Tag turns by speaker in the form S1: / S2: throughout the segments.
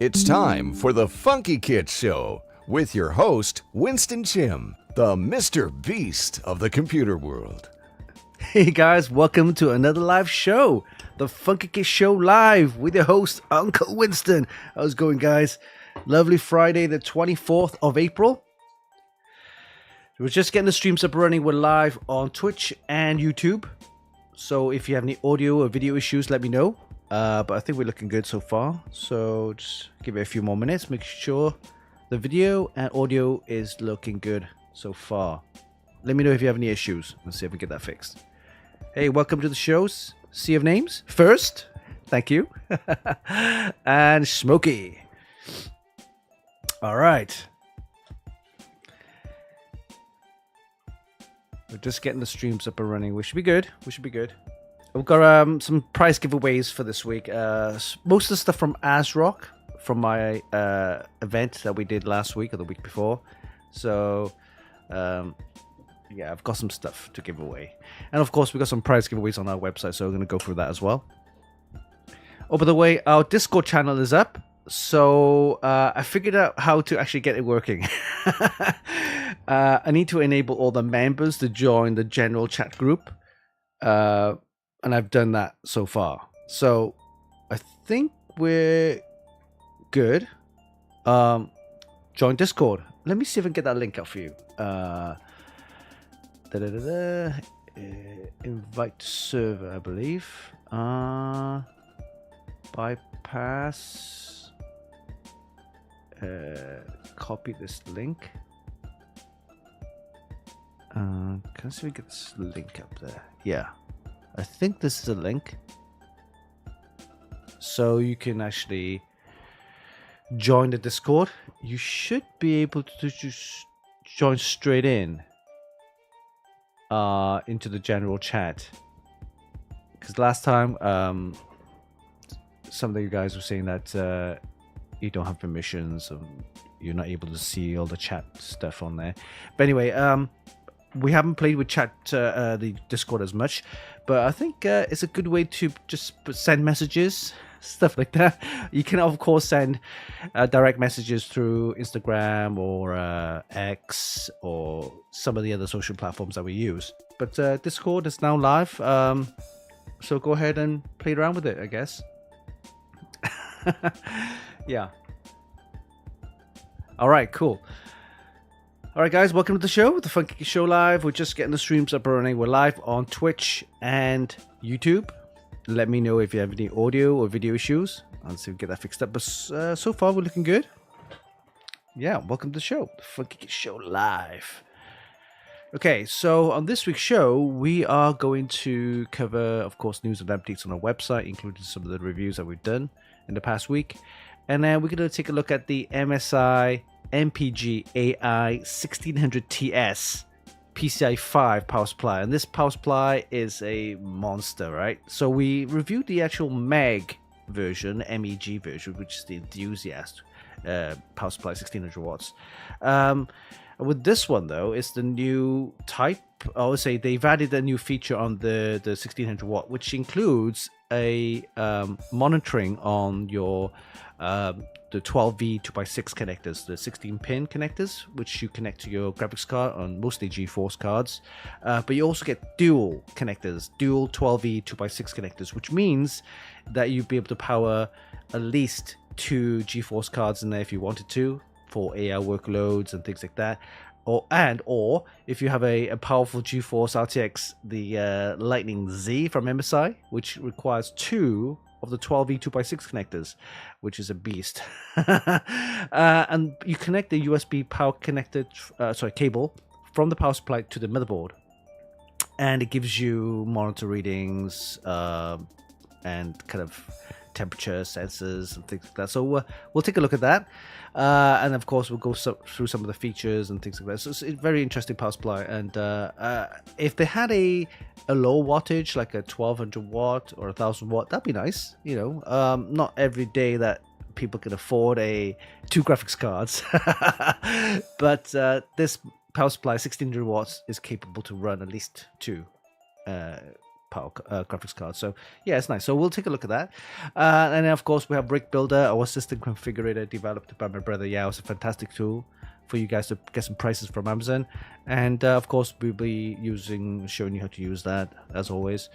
S1: It's time for the Funkykit Show with your host, Winston Chim, the Mr. Beast of the computer world.
S2: Hey guys, welcome to another live show, the Funkykit Show Live with your host, Uncle Winston. How's it going, guys? Lovely Friday, the 24th of April. We're just getting the streams up and running. We're live on Twitch and YouTube. So if you have any audio or video issues, let me know. But I think we're looking good so far. So just give it a few more minutes. Make sure the video and audio is looking good so far. Let me know if you have any issues. Let's see if we get that fixed. Hey, welcome to the shows. Sea of Names. First, thank you. And Smokey. All right. We're just getting the streams up and running. We should be good. We've got some prize giveaways for this week. Most of the stuff from ASRock, from my event that we did last week or the week before. So, yeah, I've got some stuff to give away. And of course, we've got some prize giveaways on our website, so we're going to go through that as well. Oh, by the way, our Discord channel is up. So I figured out how to actually get it working. I need to enable all the members to join the general chat group. And I've done that so far. So I think we're good. Join Discord. Let me see if I can get that link up for you. Invite to server, I believe. Bypass. Copy this link. Can I see if we get this link up there? Yeah. I think this is a link. So you can actually join the Discord. You should be able to just join straight in into the general chat. Because last time some of you guys were saying that you don't have permissions and you're not able to see all the chat stuff on there. But anyway, we haven't played with the Discord as much, but I think it's a good way to just send messages, stuff like that. You can, of course, send direct messages through Instagram or X or some of the other social platforms that we use. But Discord is now live, so go ahead and play around with it, I guess. Yeah. All right, cool. All right, guys, welcome to the show, the Funkykit Show Live. We're just getting the streams up and running. We're live on Twitch and YouTube. Let me know if you have any audio or video issues. I'll see if we get that fixed up. But so far, we're looking good. Yeah, welcome to the show, the Funkykit Show Live. Okay, so on this week's show, we are going to cover, of course, news and updates on our website, including some of the reviews that we've done in the past week. And then we're going to take a look at the MSI MPG Ai1600TS PCIE5 power supply. And this power supply is a monster, right? So we reviewed the actual MEG version, MEG version, which is the enthusiast power supply, 1600 watts. With this one, though, it's the new type. I would say they've added a new feature on the 1600 watt, which includes a monitoring on your the 12V 2x6 connectors, the 16-pin connectors, which you connect to your graphics card on mostly GeForce cards. But you also get dual connectors, dual 12V 2x6 connectors, which means that you'd be able to power at least 2 GeForce cards in there if you wanted to, for AI workloads and things like that. Or if you have a powerful GeForce RTX, the Lightning Z from MSI, which requires 2 of the 12V 2x6 connectors, which is a beast. And you connect the USB power cable from the power supply to the motherboard, and it gives you monitor readings and kind of temperature sensors and things like that. So we'll take a look at that. And of course, we'll go through some of the features and things like that. So it's a very interesting power supply. And if they had a low wattage, like a 1200 watt or 1000 watt, that'd be nice. You know, not every day that people can afford 2 graphics cards. But this power supply, 1600 watts, is capable to run at least 2 graphics card. So yeah, it's nice. So we'll take a look at that. And then of course we have Brick Builder, our system configurator developed by my brother Yao. It's a fantastic tool for you guys to get some prices from Amazon. And of course we'll be showing you how to use that as always.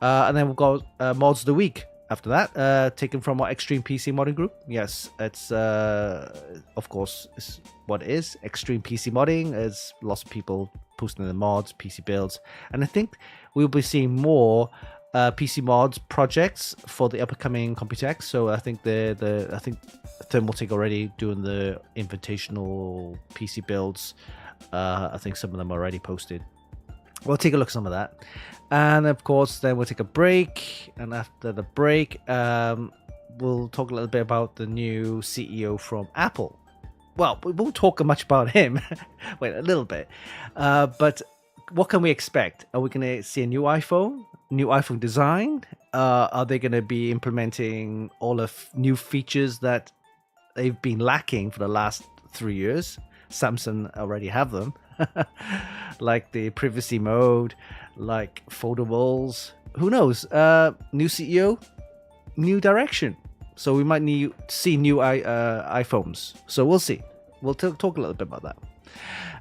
S2: And then we've got mods of the week. After that, taken from our Extreme PC modding group. Yes, it's of course it's what it is. Extreme PC modding. There's lots of people posting the mods, PC builds, and I think we'll be seeing more PC mods projects for the upcoming Computex. So I think I think Thermaltake already doing the invitational PC builds. I think some of them are already posted. We'll take a look at some of that. And of course, then we'll take a break. And after the break, we'll talk a little bit about the new CEO from Apple. Well, we won't talk much about him. Wait, a little bit. But what can we expect? Are we going to see a new iPhone design? Are they going to be implementing all of new features that they've been lacking for the last 3 years? Samsung already have them. Like the privacy mode, like foldables. Who knows? New CEO, new direction. So we might see new iPhones. So we'll see. We'll talk a little bit about that.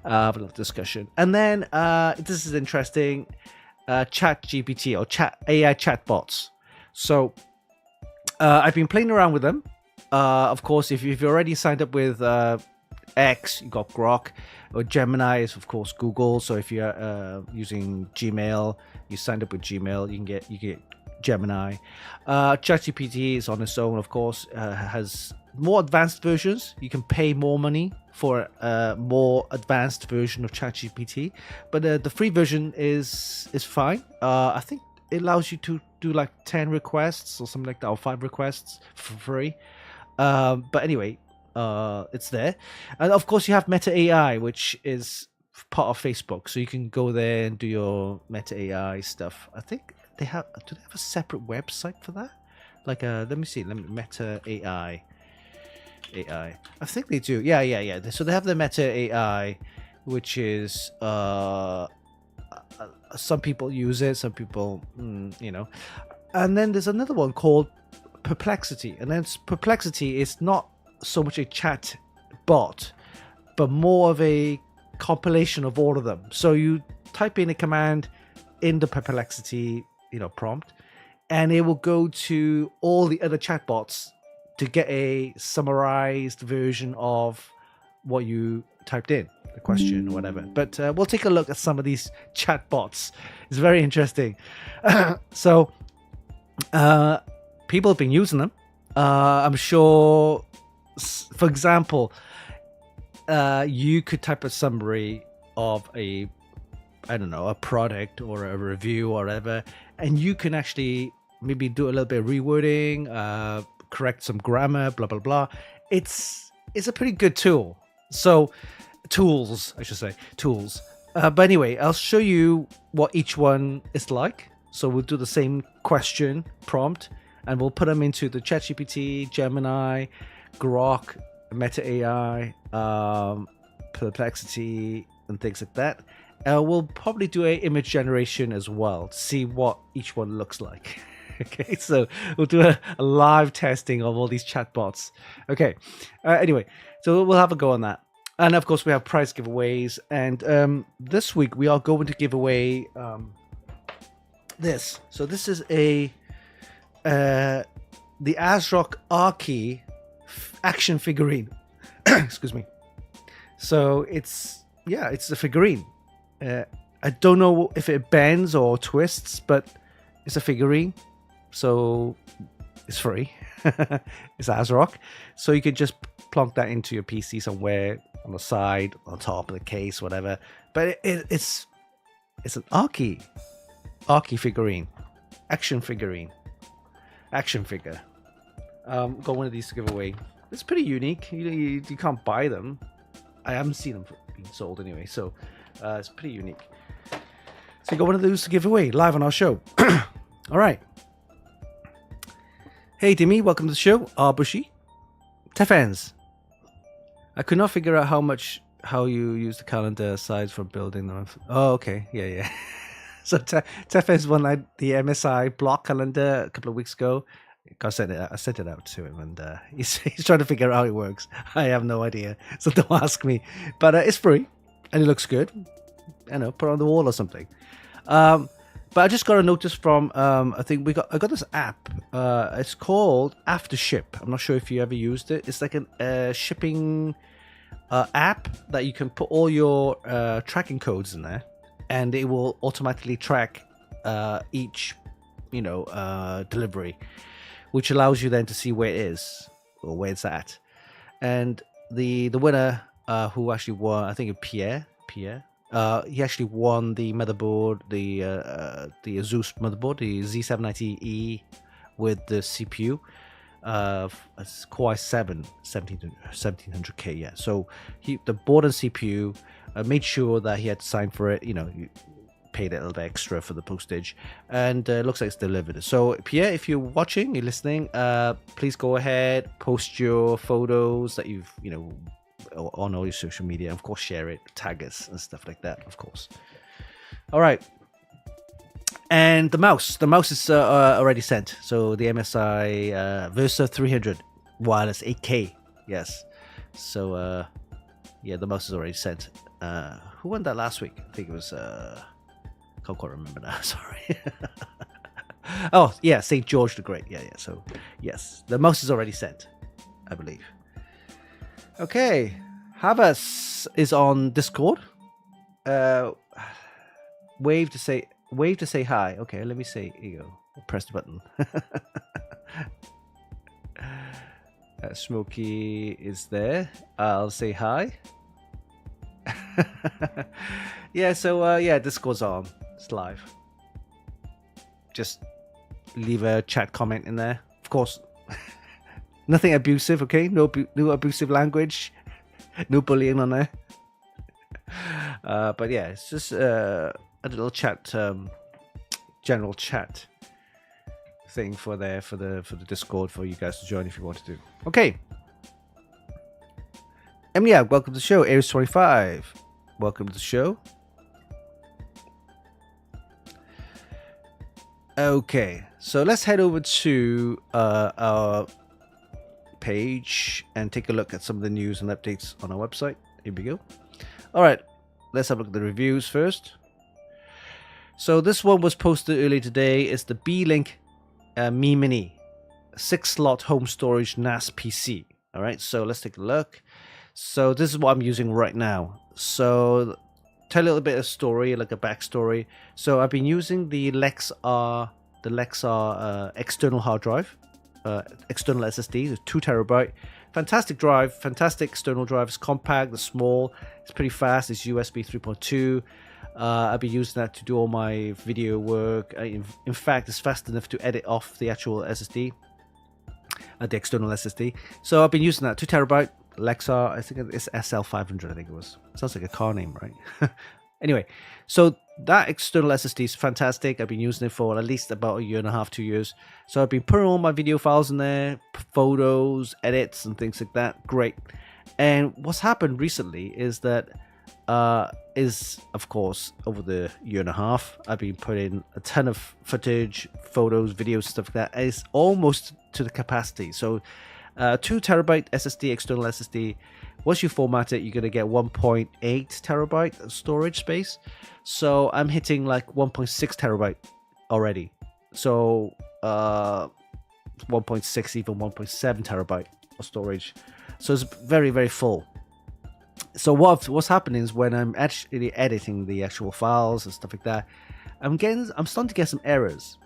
S2: Have a little discussion. And then this is interesting. ChatGPT or AI chatbots. So I've been playing around with them. Of course, if you've already signed up with X, you got Grok, or Gemini is of course Google. So if you're using Gmail, you signed up with Gmail, you get Gemini. ChatGPT is on its own, of course, has more advanced versions. You can pay more money for a more advanced version of ChatGPT, but the free version is fine. I think it allows you to do like 10 requests or something like that, or 5 requests for free. But anyway, it's there. And of course you have Meta AI, which is part of Facebook, so you can go there and do your Meta AI stuff. I think do they have a separate website for that? Like let me see, Meta AI. I think they do. Yeah. So they have the Meta AI, which is some people use it, some people and then there's another one called Perplexity, and then Perplexity is not so much a chat bot, but more of a compilation of all of them. So you type in a command in the Perplexity prompt, and it will go to all the other chatbots to get a summarized version of what you typed in, the question or whatever. But we'll take a look at some of these chatbots. It's very interesting. So people have been using them. I'm sure, for example, you could type a summary of a product or a review or whatever, and you can actually maybe do a little bit of rewording, correct some grammar, blah blah blah. It's a pretty good tool. So tools. But anyway, I'll show you what each one is like. So we'll do the same question prompt, and we'll put them into the ChatGPT, Gemini, Grok, Meta AI, Perplexity, and things like that. We'll probably do an image generation as well to see what each one looks like. Okay, so we'll do a live testing of all these chatbots. Okay, anyway, so we'll have a go on that. And of course, we have prize giveaways. And this week, we are going to give away this. So this is the ASRock Archie action figurine. Excuse me. So it's a figurine. I don't know if it bends or twists, but it's a figurine. So it's free. It's ASRock. So you could just plonk that into your PC somewhere on the side, on top of the case, whatever. But it's an Archie figurine. Action figure. Got one of these to give away. It's pretty unique. You can't buy them. I haven't seen them being sold anyway, so it's pretty unique. So you got one of those to give away live on our show. All right. Hey Timmy, welcome to the show. Arbushi. Tefans. I could not figure out how you use the calendar aside from building them. Oh, okay. Yeah. So Tefes won like the MSI block calendar a couple of weeks ago. I sent it out to him, and he's trying to figure out how it works. I have no idea, so don't ask me. But it's free, and it looks good. I know, put it on the wall or something. But I just got a notice from I got this app. It's called Aftership. I'm not sure if you ever used it. It's like a shipping app that you can put all your tracking codes in there, and it will automatically track each delivery, which allows you then to see where it is or where it's at. And the winner who actually won, I think Pierre. He actually won the motherboard, the Asus motherboard, the Z790E with the CPU. It's Core i7 1700K. Yeah. So the board and CPU made sure that he had to sign for it. You paid a little bit extra for the postage, and looks like it's delivered. So Pierre, if you're watching, you're listening, please go ahead, post your photos that you've on all your social media. Of course, share it, tag us, and stuff like that. Of course. All right. And the mouse is already sent. So the MSI Versa 300 wireless 8K. Yes. So the mouse is already sent. Who won that last week? I think it was can't quite remember now. Sorry. Oh yeah, St. George the Great. Yeah. So yes, the mouse is already sent, I believe. Okay, Havas is on Discord. Wave to say hi. Okay, let me say. Here you go. I'll press the button. Smokey is there. I'll say hi. Yeah. So Discord's on. It's live. Just leave a chat comment in there. Of course. Nothing abusive, okay? No abusive language. No bullying on there. But yeah, it's just a little chat, general chat thing for the Discord for you guys to join if you want to do. Okay. Welcome to the show. Aries25. Welcome to the show. Okay, so let's head over to our page and take a look at some of the news and updates on our website. Here we go. All right, let's have a look at the reviews first. So this one was posted earlier today. It's the B-Link Mi Mini 6-slot home storage NAS PC. All right, so let's take a look. So this is what I'm using right now. So tell a little bit of story, like a backstory. So I've been using the Lexar external hard drive. External SSD, 2 terabyte, fantastic drive, fantastic external drive. It's compact, it's small, it's pretty fast. It's USB 3.2. I've been using that to do all my video work. In fact, it's fast enough to edit off the actual SSD, the external SSD. So I've been using that 2 terabyte Lexar. I think it's SL500. I think it was. Sounds like a car name, right? Anyway, so that external SSD is fantastic. I've been using it for at least about 1.5 years, 2 years. So I've been putting all my video files in there, photos, edits, and things like that. Great. And what's happened recently is that, of course, over the 1.5 years, I've been putting a ton of footage, photos, videos, stuff like that. It's almost to the capacity. So 2 terabyte SSD, external SSD. Once you format it, you're going to get 1.8 terabyte storage space. So I'm hitting like 1.6 terabyte already. So 1.6, even 1.7 terabyte of storage. So it's very, very full. So what's happening is when I'm actually editing the actual files and stuff like that, I'm starting to get some errors.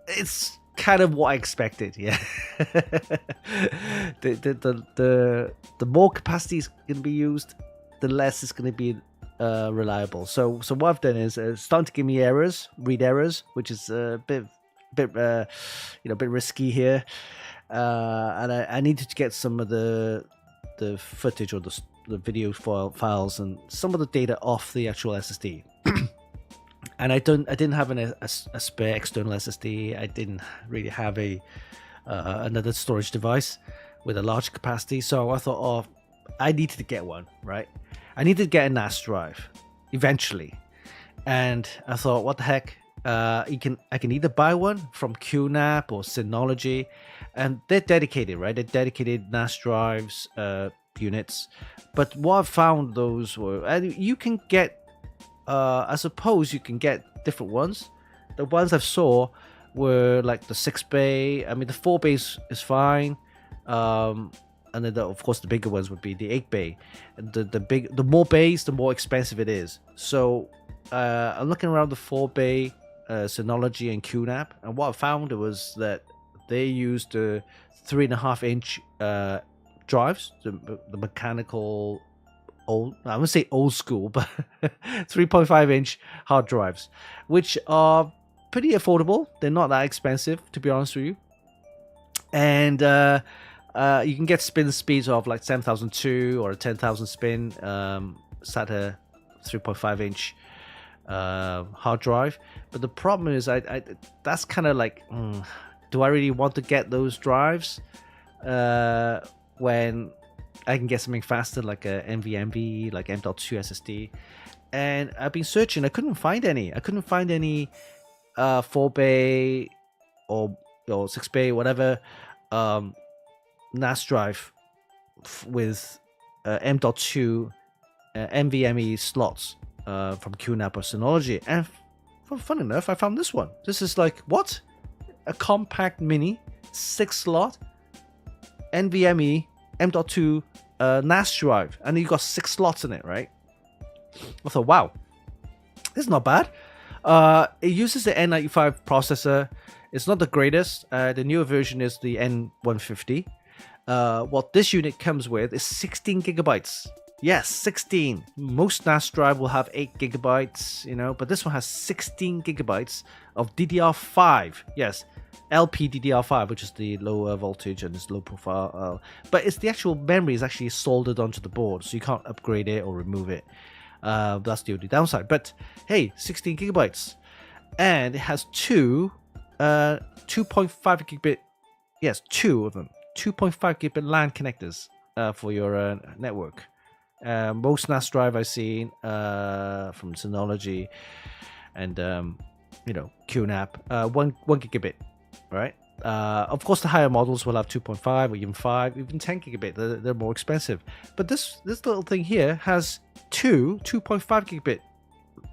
S2: It's kind of what I expected, yeah. the more capacity is going to be used, the less it's going to be reliable. So what I've done is starting to give me errors, read errors, which is a bit risky here. And I needed to get some of the footage or the video files and some of the data off the actual SSD. And I didn't have a spare external SSD. I didn't really have another storage device with a large capacity. So I thought, I needed to get one, right? I needed to get a NAS drive eventually. And I thought, what the heck? I can either buy one from QNAP or Synology, and they're dedicated, right? They're dedicated NAS drives units. But what I found those were, and you can get, I suppose you can get different ones. The ones I saw were like the 6-bay. I mean, the 4-bay is fine. And then of course the bigger ones would be the 8-bay. The more bays, the more expensive it is. So I'm looking around the 4-bay Synology and QNAP, and what I found was that they used the 3.5-inch drives, the mechanical old, I wouldn't say old school, but 3.5-inch hard drives, which are pretty affordable. They're not that expensive, to be honest with you. And you can get spin speeds of like 7,002 or a 10,000 spin SATA 3.5-inch hard drive. But the problem is, I that's kind of like, do I really want to get those drives when I can get something faster like a NVMe, like M.2 SSD? And I've been searching, I couldn't find any. 4-bay or 6-bay, whatever, NAS drive with M.2 NVMe slots from QNAP or Synology. And fun enough, I found this one. This is like, what? A compact mini 6-slot NVMe M.2 NAS drive, and you got 6 slots in it, right? I thought, wow, this is not bad. It uses the N95 processor. It's not the greatest. The newer version is the N150. What this unit comes with is 16 gigabytes. Yes, 16. Most NAS drive will have 8 gigabytes, but this one has 16 gigabytes of DDR5. Yes, LPDDR5, which is the lower voltage and it's low profile. But it's the actual memory is actually soldered onto the board, so you can't upgrade it or remove it. That's the only downside. But hey, 16 gigabytes. And it has two 2.5 gigabit, yes, 2 of them, 2.5 gigabit LAN connectors for your network. Most NAS drive I've seen from Synology and QNAP, 1 gigabit, right? Of course, the higher models will have 2.5 or even 5, even 10 gigabit. They're more expensive. But this little thing here has 2.5 gigabit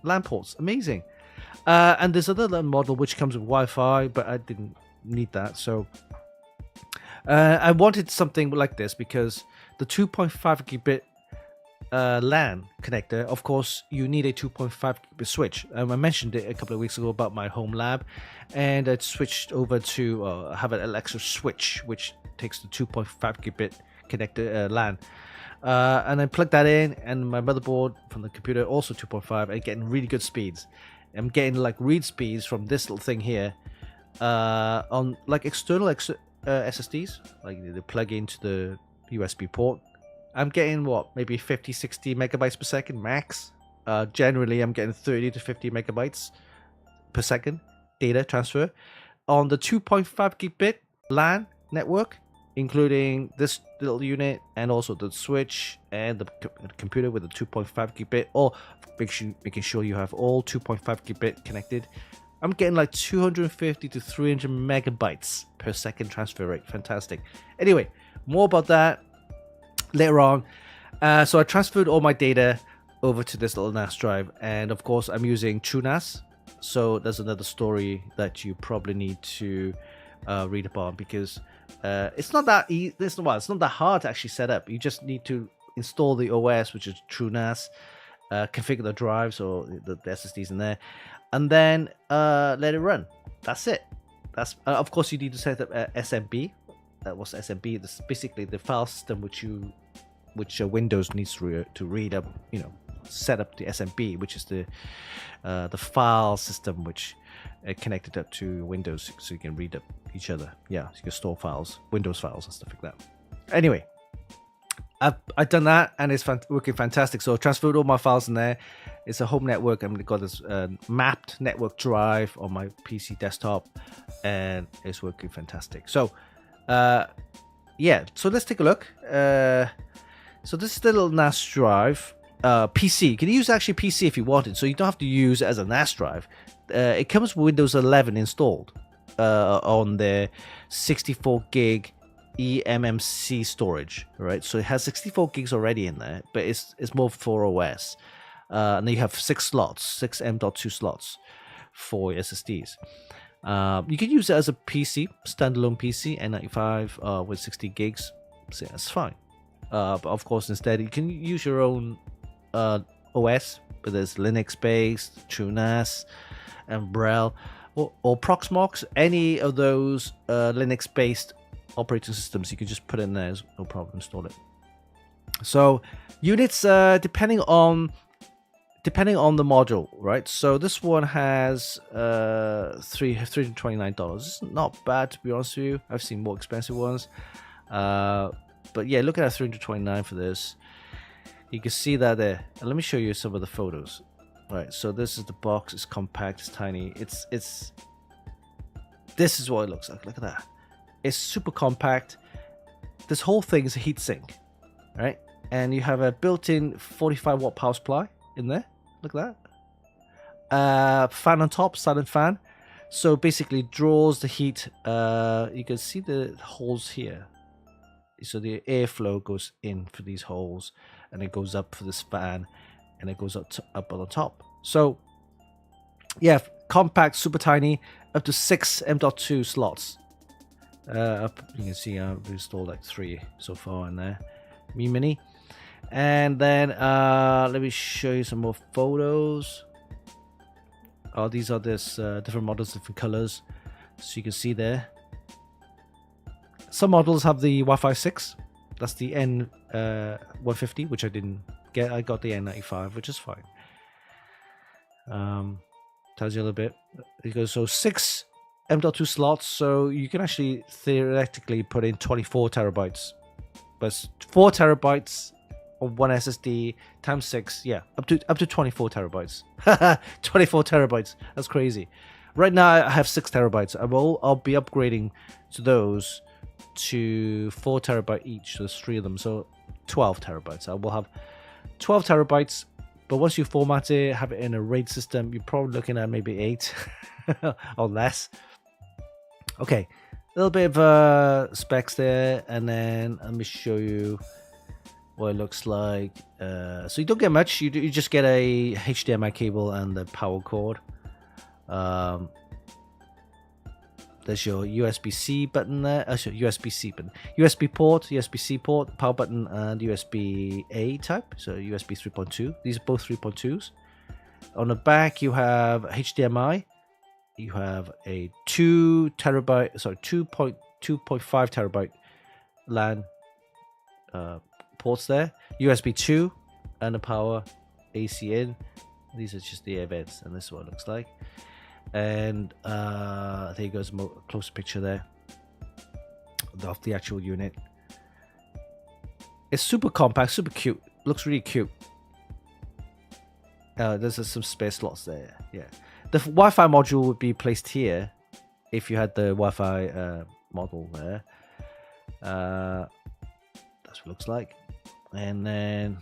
S2: LAN ports. Amazing. And there's another model which comes with Wi-Fi, but I didn't need that. So I wanted something like this because the 2.5 gigabit LAN connector, of course, you need a 2.5 gigabit switch. I mentioned it a couple of weeks ago about my home lab, and I switched over to have an Alexa switch, which takes the 2.5 gigabit connector LAN. And I plugged that in, and my motherboard from the computer also 2.5, and getting really good speeds. I'm getting like read speeds from this little thing here on like external SSDs, like they plug into the USB port. I'm getting what, maybe 50-60 megabytes per second max. Generally, I'm getting 30 to 50 megabytes per second data transfer on the 2.5 gigabit LAN network, including this little unit and also the switch and the computer with the 2.5 gigabit, or making sure you have all 2.5 gigabit connected. I'm getting like 250 to 300 megabytes per second transfer rate. Fantastic. Anyway, more about that later on. So I transferred all my data over to this little NAS drive, and of course I'm using TrueNAS. So there's another story that you probably need to read about, because it's not that easy. It's not that hard to actually set up. You just need to install the OS, which is TrueNAS, configure the drives or the SSDs in there, and then let it run. That's it. That's of course you need to set up SMB. What's SMB? This is basically the file system which Windows needs to read up. Set up the SMB, which is the file system which connected up to Windows, so you can read up each other. Yeah, so you can store files, Windows files and stuff like that. Anyway, I've done that, and it's working fantastic. So I transferred all my files in there. It's a home network. I've got this mapped network drive on my PC desktop, and it's working fantastic. So yeah, so let's take a look. So this is the little NAS drive. PC. You can use actually PC if you wanted, so you don't have to use it as a NAS drive. It comes with Windows 11 installed on the 64 gig eMMC storage, right? So it has 64 gigs already in there, but it's more for OS. And then you have 6 slots, 6 M.2 slots for SSDs. You can use it as a PC, standalone PC, N95 with 60 gigs. So that's fine. But of course, instead, you can use your own OS, but there's Linux-based, TrueNAS, Umbrella, or Proxmox. Any of those Linux-based operating systems, you can just put it in there, no problem, install it. So units, depending on the module, right? So this one has $329. It's not bad, to be honest with you. I've seen more expensive ones, but yeah, look at that, $329 for this. You can see that there. And let me show you some of the photos. Right, so this is the box. It's compact, it's tiny. It's this is what it looks like. Look at that. It's super compact. This whole thing is a heatsink, right? And you have a built-in 45-watt power supply in there. Look at that. Fan on top, silent fan. So basically draws the heat. You can see the holes here. So the airflow goes in for these holes, and it goes up for this fan, and it goes up on the top. So yeah, compact, super tiny, up to 6 M.2 slots. You can see I've installed like 3 so far in there. Mini. And then let me show you some more photos. Oh, these are this different models, different colors. So you can see there. Some models have the Wi-Fi 6. That's the N150, which I didn't get. I got the N95, which is fine. Tells you a little bit. It goes so 6 M.2 slots, so you can actually theoretically put in 24 terabytes. But 4 terabytes on one SSD times 6, yeah, up to 24 terabytes. 24 terabytes. That's crazy. Right now I have 6 terabytes. I'll be upgrading to those to 4 terabyte each. So there's 3 of them, so 12 terabytes. I will have 12 terabytes. But once you format it, have it in a RAID system, you're probably looking at maybe 8 or less. Okay, a little bit of specs there, and then let me show you what it looks like. So you don't get much. You just get a HDMI cable and the power cord. There's your USB-C button there. Sorry, USB-C button. USB port, USB-C port, power button, and USB-A type. So USB 3.2. These are both 3.2s. On the back, you have HDMI. You have a 2.5 terabyte LAN ports there. USB 2 and the power AC in. These are just the air vents, and this is what it looks like. And there goes a more closer picture there of the actual unit. It's super compact, super cute. Looks really cute. There's some spare slots there. Yeah, the Wi-Fi module would be placed here if you had the Wi-Fi model there. That's what it looks like. And then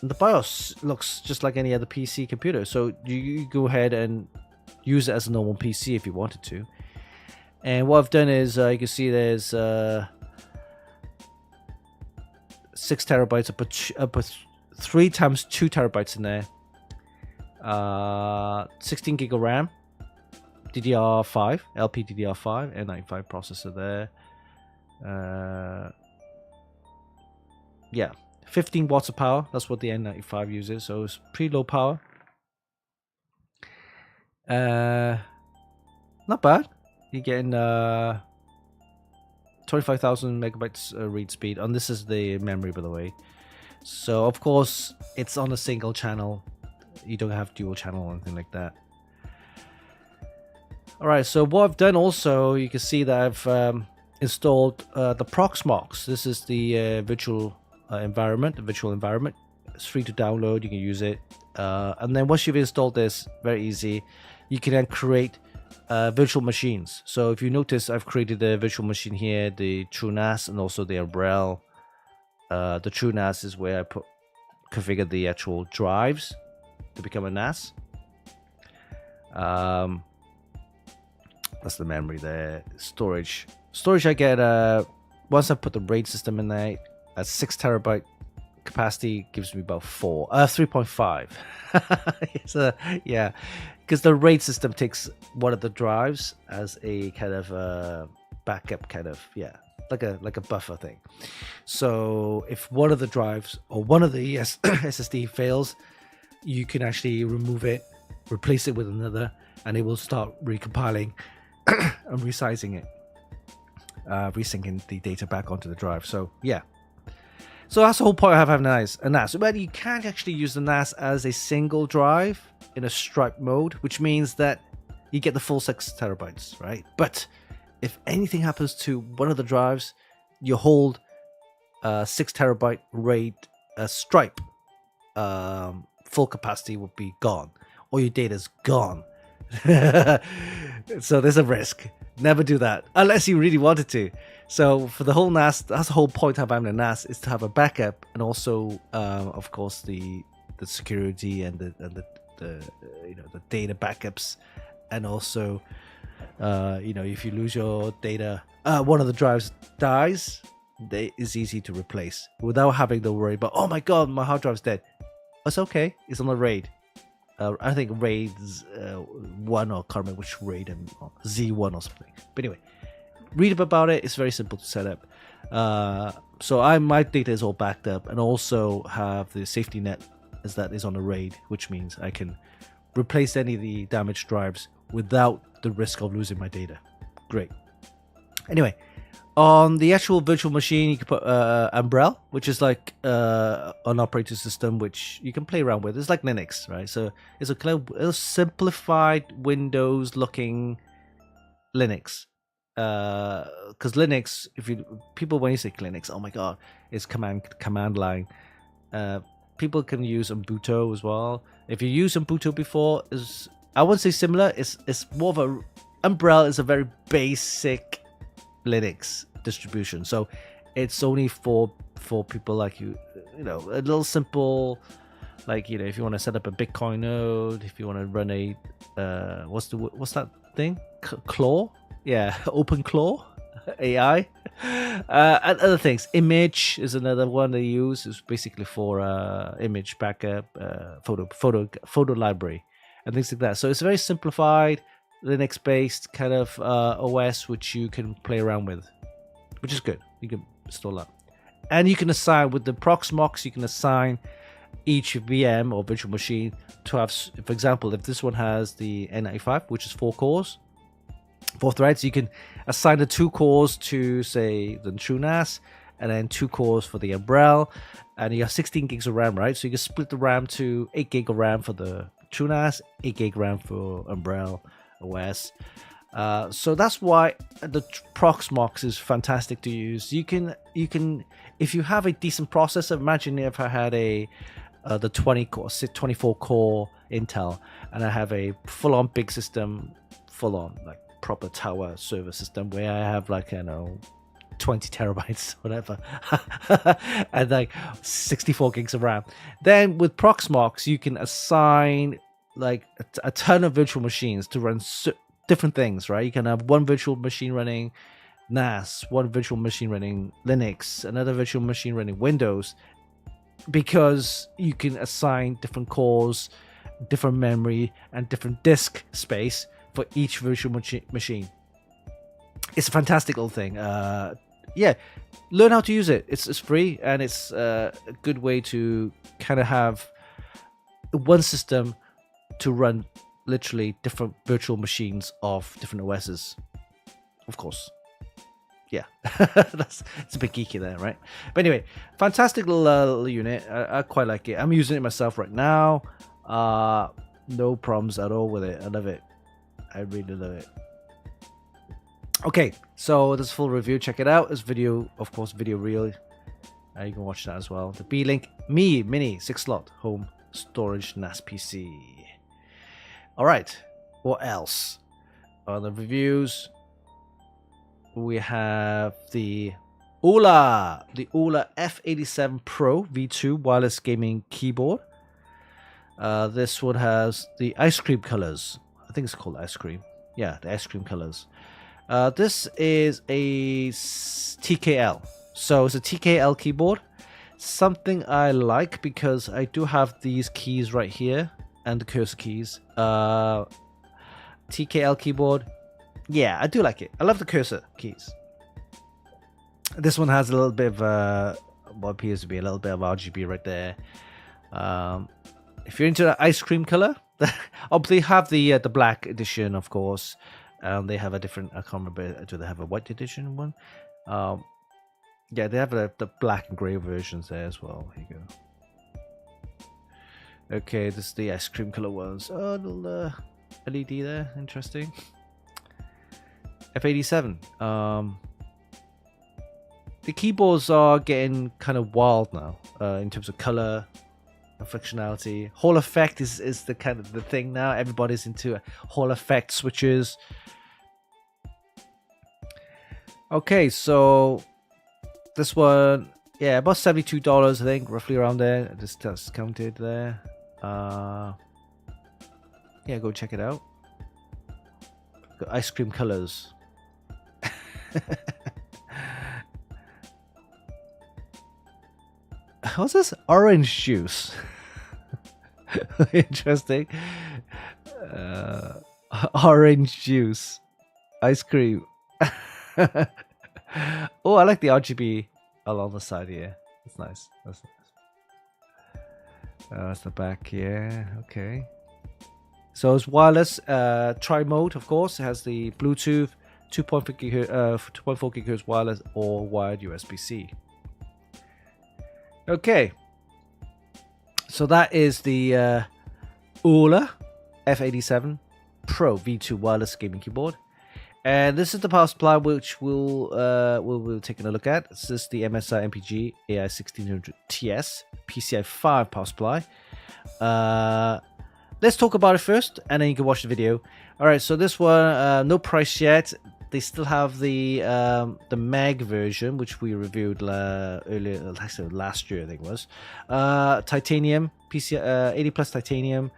S2: the BIOS looks just like any other PC computer. So you go ahead and use it as a normal PC if you wanted to. And what I've done is you can see there's 6 terabytes up 3 times 2 terabytes in there. 16 gig of RAM, DDR5, LPDDR5, N95 processor there. Yeah, 15 watts of power. That's what the N95 uses, so it's pretty low power. Not bad. You're getting 25,000 megabytes read speed, and this is the memory, by the way. So of course it's on a single channel. You don't have dual channel or anything like that. Alright, so what I've done also, you can see that I've installed the Proxmox. This is the virtual environment. It's free to download. You can use it, and then once you've installed this, very easy, you can then create virtual machines. So if you notice, I've created a virtual machine here, the TrueNAS and also the Umbrella. The TrueNAS is where I put configure the actual drives to become a NAS. That's the memory there. Storage I get once I put the RAID system in there at 6 terabyte capacity, gives me about 3.5. So yeah, because the RAID system takes one of the drives as a kind of backup, kind of, yeah, like a buffer thing. So if one of the drives or one of the SSD fails, you can actually remove it, replace it with another, and it will start recompiling and resizing it, resyncing the data back onto the drive. So yeah, so that's the whole point of having a NAS. But you can't actually use the NAS as a single drive in a stripe mode, which means that you get the full 6 terabytes, right? But if anything happens to one of the drives, your whole 6 terabyte RAID stripe full capacity will be gone. All your data's gone. So there's a risk. Never do that unless you really wanted to. So for the whole NAS, that's the whole point of having a NAS, is to have a backup, and also of course the security and the the data backups, and also if you lose your data, one of the drives dies, it's easy to replace without having to worry about, oh my god, my hard drive's dead. It's okay, it's on the RAID. I think RAID's 1, or can't remember which RAID, and Z1 or something. But anyway, read up about it. It's very simple to set up. So my data is all backed up, and also have the safety net that is on the RAID, which means I can replace any of the damaged drives without the risk of losing my data. Great. Anyway, on the actual virtual machine, you can put Umbrella, which is like an operating system which you can play around with. It's like Linux, right? So it's a simplified Windows-looking Linux. Because Linux, when you say Linux, oh my god, it's command line. People can use Ubuntu as well. If you use Ubuntu before, I wouldn't say similar. It's more of a Umbrella is a very basic Linux distribution, so it's only for people like you, a little simple, like if you want to set up a Bitcoin node, if you want to run a what's that thing, Claw, yeah, OpenClaw AI, and other things. Image is another one they use. It's basically for image backup, photo library, and things like that. So it's a very simplified Linux-based kind of OS which you can play around with, which is good. You can install that, and you can assign with the Proxmox. You can assign each VM or virtual machine to have, for example, if this one has the N95, which is 4 cores, 4 threads, you can assign the 2 cores to, say, the true NAS, and then 2 cores for the Umbrella, and you have 16 gigs of RAM, right? So you can split the RAM to 8 gig of RAM for the true NAS, 8 gig RAM for Umbrella OS. So that's why the Proxmox is fantastic to use. You can if you have a decent processor. Imagine if I had the 24 core Intel, and I have a full-on big system, full-on like proper tower server system where I have 20 terabytes, whatever, and like 64 gigs of RAM. Then with Proxmox, you can assign like a ton of virtual machines to run different things, right? You can have one virtual machine running NAS, one virtual machine running Linux, another virtual machine running Windows, because you can assign different cores, different memory, and different disk space for each virtual machine. It's a fantastic little thing. Yeah, learn how to use it. It's free, and it's a good way to kind of have one system to run literally different virtual machines of different OSs. Of course. Yeah, it's a bit geeky there, right? But anyway, fantastic little unit. I quite like it. I'm using it myself right now. No problems at all with it. I love it. I really love it. Okay, so this full review, check it out. This video, of course, video reel. You can watch that as well. The B-Link Mini 6-slot home storage NAS PC. All right, what else? On the reviews, we have the Ola, the Ola F87 Pro V2 wireless gaming keyboard. This one has the ice cream colors. I think it's called ice cream. Yeah, the ice cream colors. This is a TKL. So it's a TKL keyboard. Something I like because I do have these keys right here and the cursor keys. TKL keyboard. Yeah, I do like it. I love the cursor keys. This one has a little bit of what appears to be a little bit of RGB right there. If you're into the ice cream color, obviously have the black edition, of course. They have a different. I can't remember. Do they have a white edition one? Yeah, they have the black and gray versions there as well. Here you go. Okay, this is the ice cream color ones. Oh, little LED there. Interesting. F87. The keyboards are getting kind of wild now in terms of color and functionality. Hall effect is the kind of the thing now. Everybody's into Hall effect switches. Okay, so this one, yeah, about $72, I think, roughly around there. Just discounted there. Yeah, go check it out. Got ice cream colors. What's this? Orange juice. Interesting. Orange juice. Ice cream. Oh, I like the RGB along the side here. That's nice. That's nice. That's the back here. Okay. So it's wireless. Tri-mode, of course. It has the Bluetooth, 2.4 GHz wireless or wired USB-C. Okay, so that is the Ola F87 Pro V2 wireless gaming keyboard, and this is the power supply which we'll be taking a look at. This is the MSI MPG Ai1600TS PCIE5 power supply. Let's talk about it first, and then you can watch the video. All right, so this one, no price yet. They still have the Mag version, which we reviewed earlier, actually last year, I think it was. Titanium, 80 plus titanium,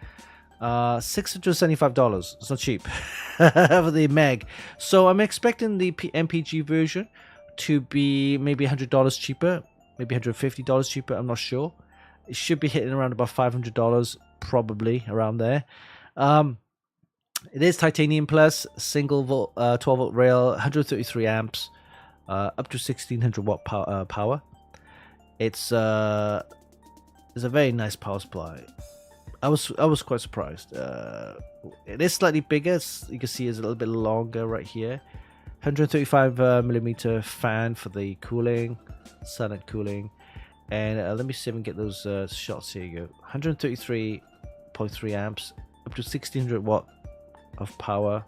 S2: $675. It's not cheap for the Mag. So I'm expecting the MPG version to be maybe $100 cheaper, maybe $150 cheaper. I'm not sure. It should be hitting around about $500, probably around there. It is titanium plus, single volt, 12 volt rail, 133 amps, up to 1600 watt power. It's a very nice power supply. I was quite surprised. It is slightly bigger. You can see it's a little bit longer right here. 135 millimeter fan for the cooling, silent cooling, and let me see if I can get those shots. Here you go. 133.3 amps, up to 1600 watt of power,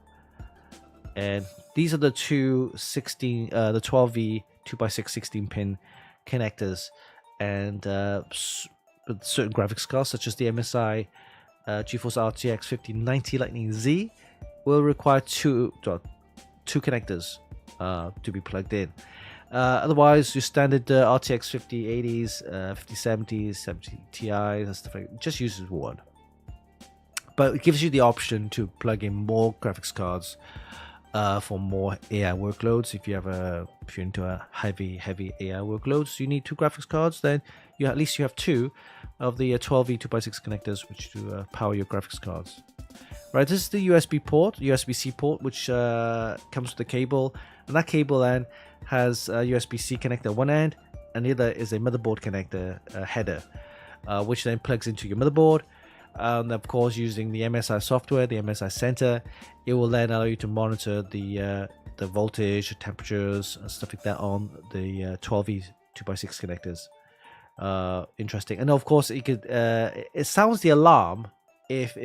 S2: and these are the the 12V 2x6 16 pin connectors, and with certain graphics cards such as the MSI GeForce RTX 5090 Lightning Z will require two connectors to be plugged in. Otherwise, your standard RTX 5080s, 5070s, 70 Ti, and stuff like that, just uses one. But it gives you the option to plug in more graphics cards for more AI workloads. If you're into a heavy AI workloads, you need two graphics cards. Then at least you have two of the 12V 2x6 connectors, which to power your graphics cards. Right, this is the USB-C port, which comes with the cable, and that cable then has a USB-C connector at one end, and the other is a motherboard connector header, which then plugs into your motherboard. And of course, using the MSI software, the MSI Center, it will then allow you to monitor the voltage, temperatures, and stuff like that on the 12V 2x6 connectors. Interesting, and of course, it sounds the alarm if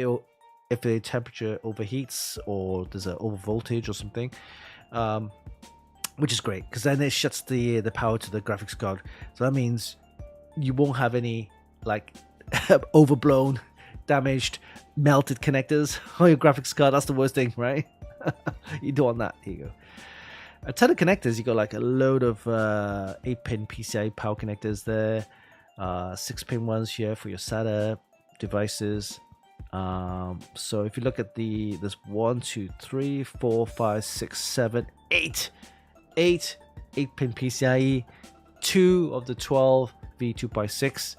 S2: the temperature overheats or there's an over voltage or something, which is great because then it shuts the power to the graphics card. So that means you won't have any like overblown, damaged, melted connectors on your graphics card. That's the worst thing, right? You don't want that. Here you go. A ton of connectors. You got like a load of 8-pin PCIe power connectors there. 6-pin ones here for your SATA devices. So if you look at there's 1, 2, 3, 4, 5, 6, 7, 8 8-pin PCIe, 2 of the 12 V2x6,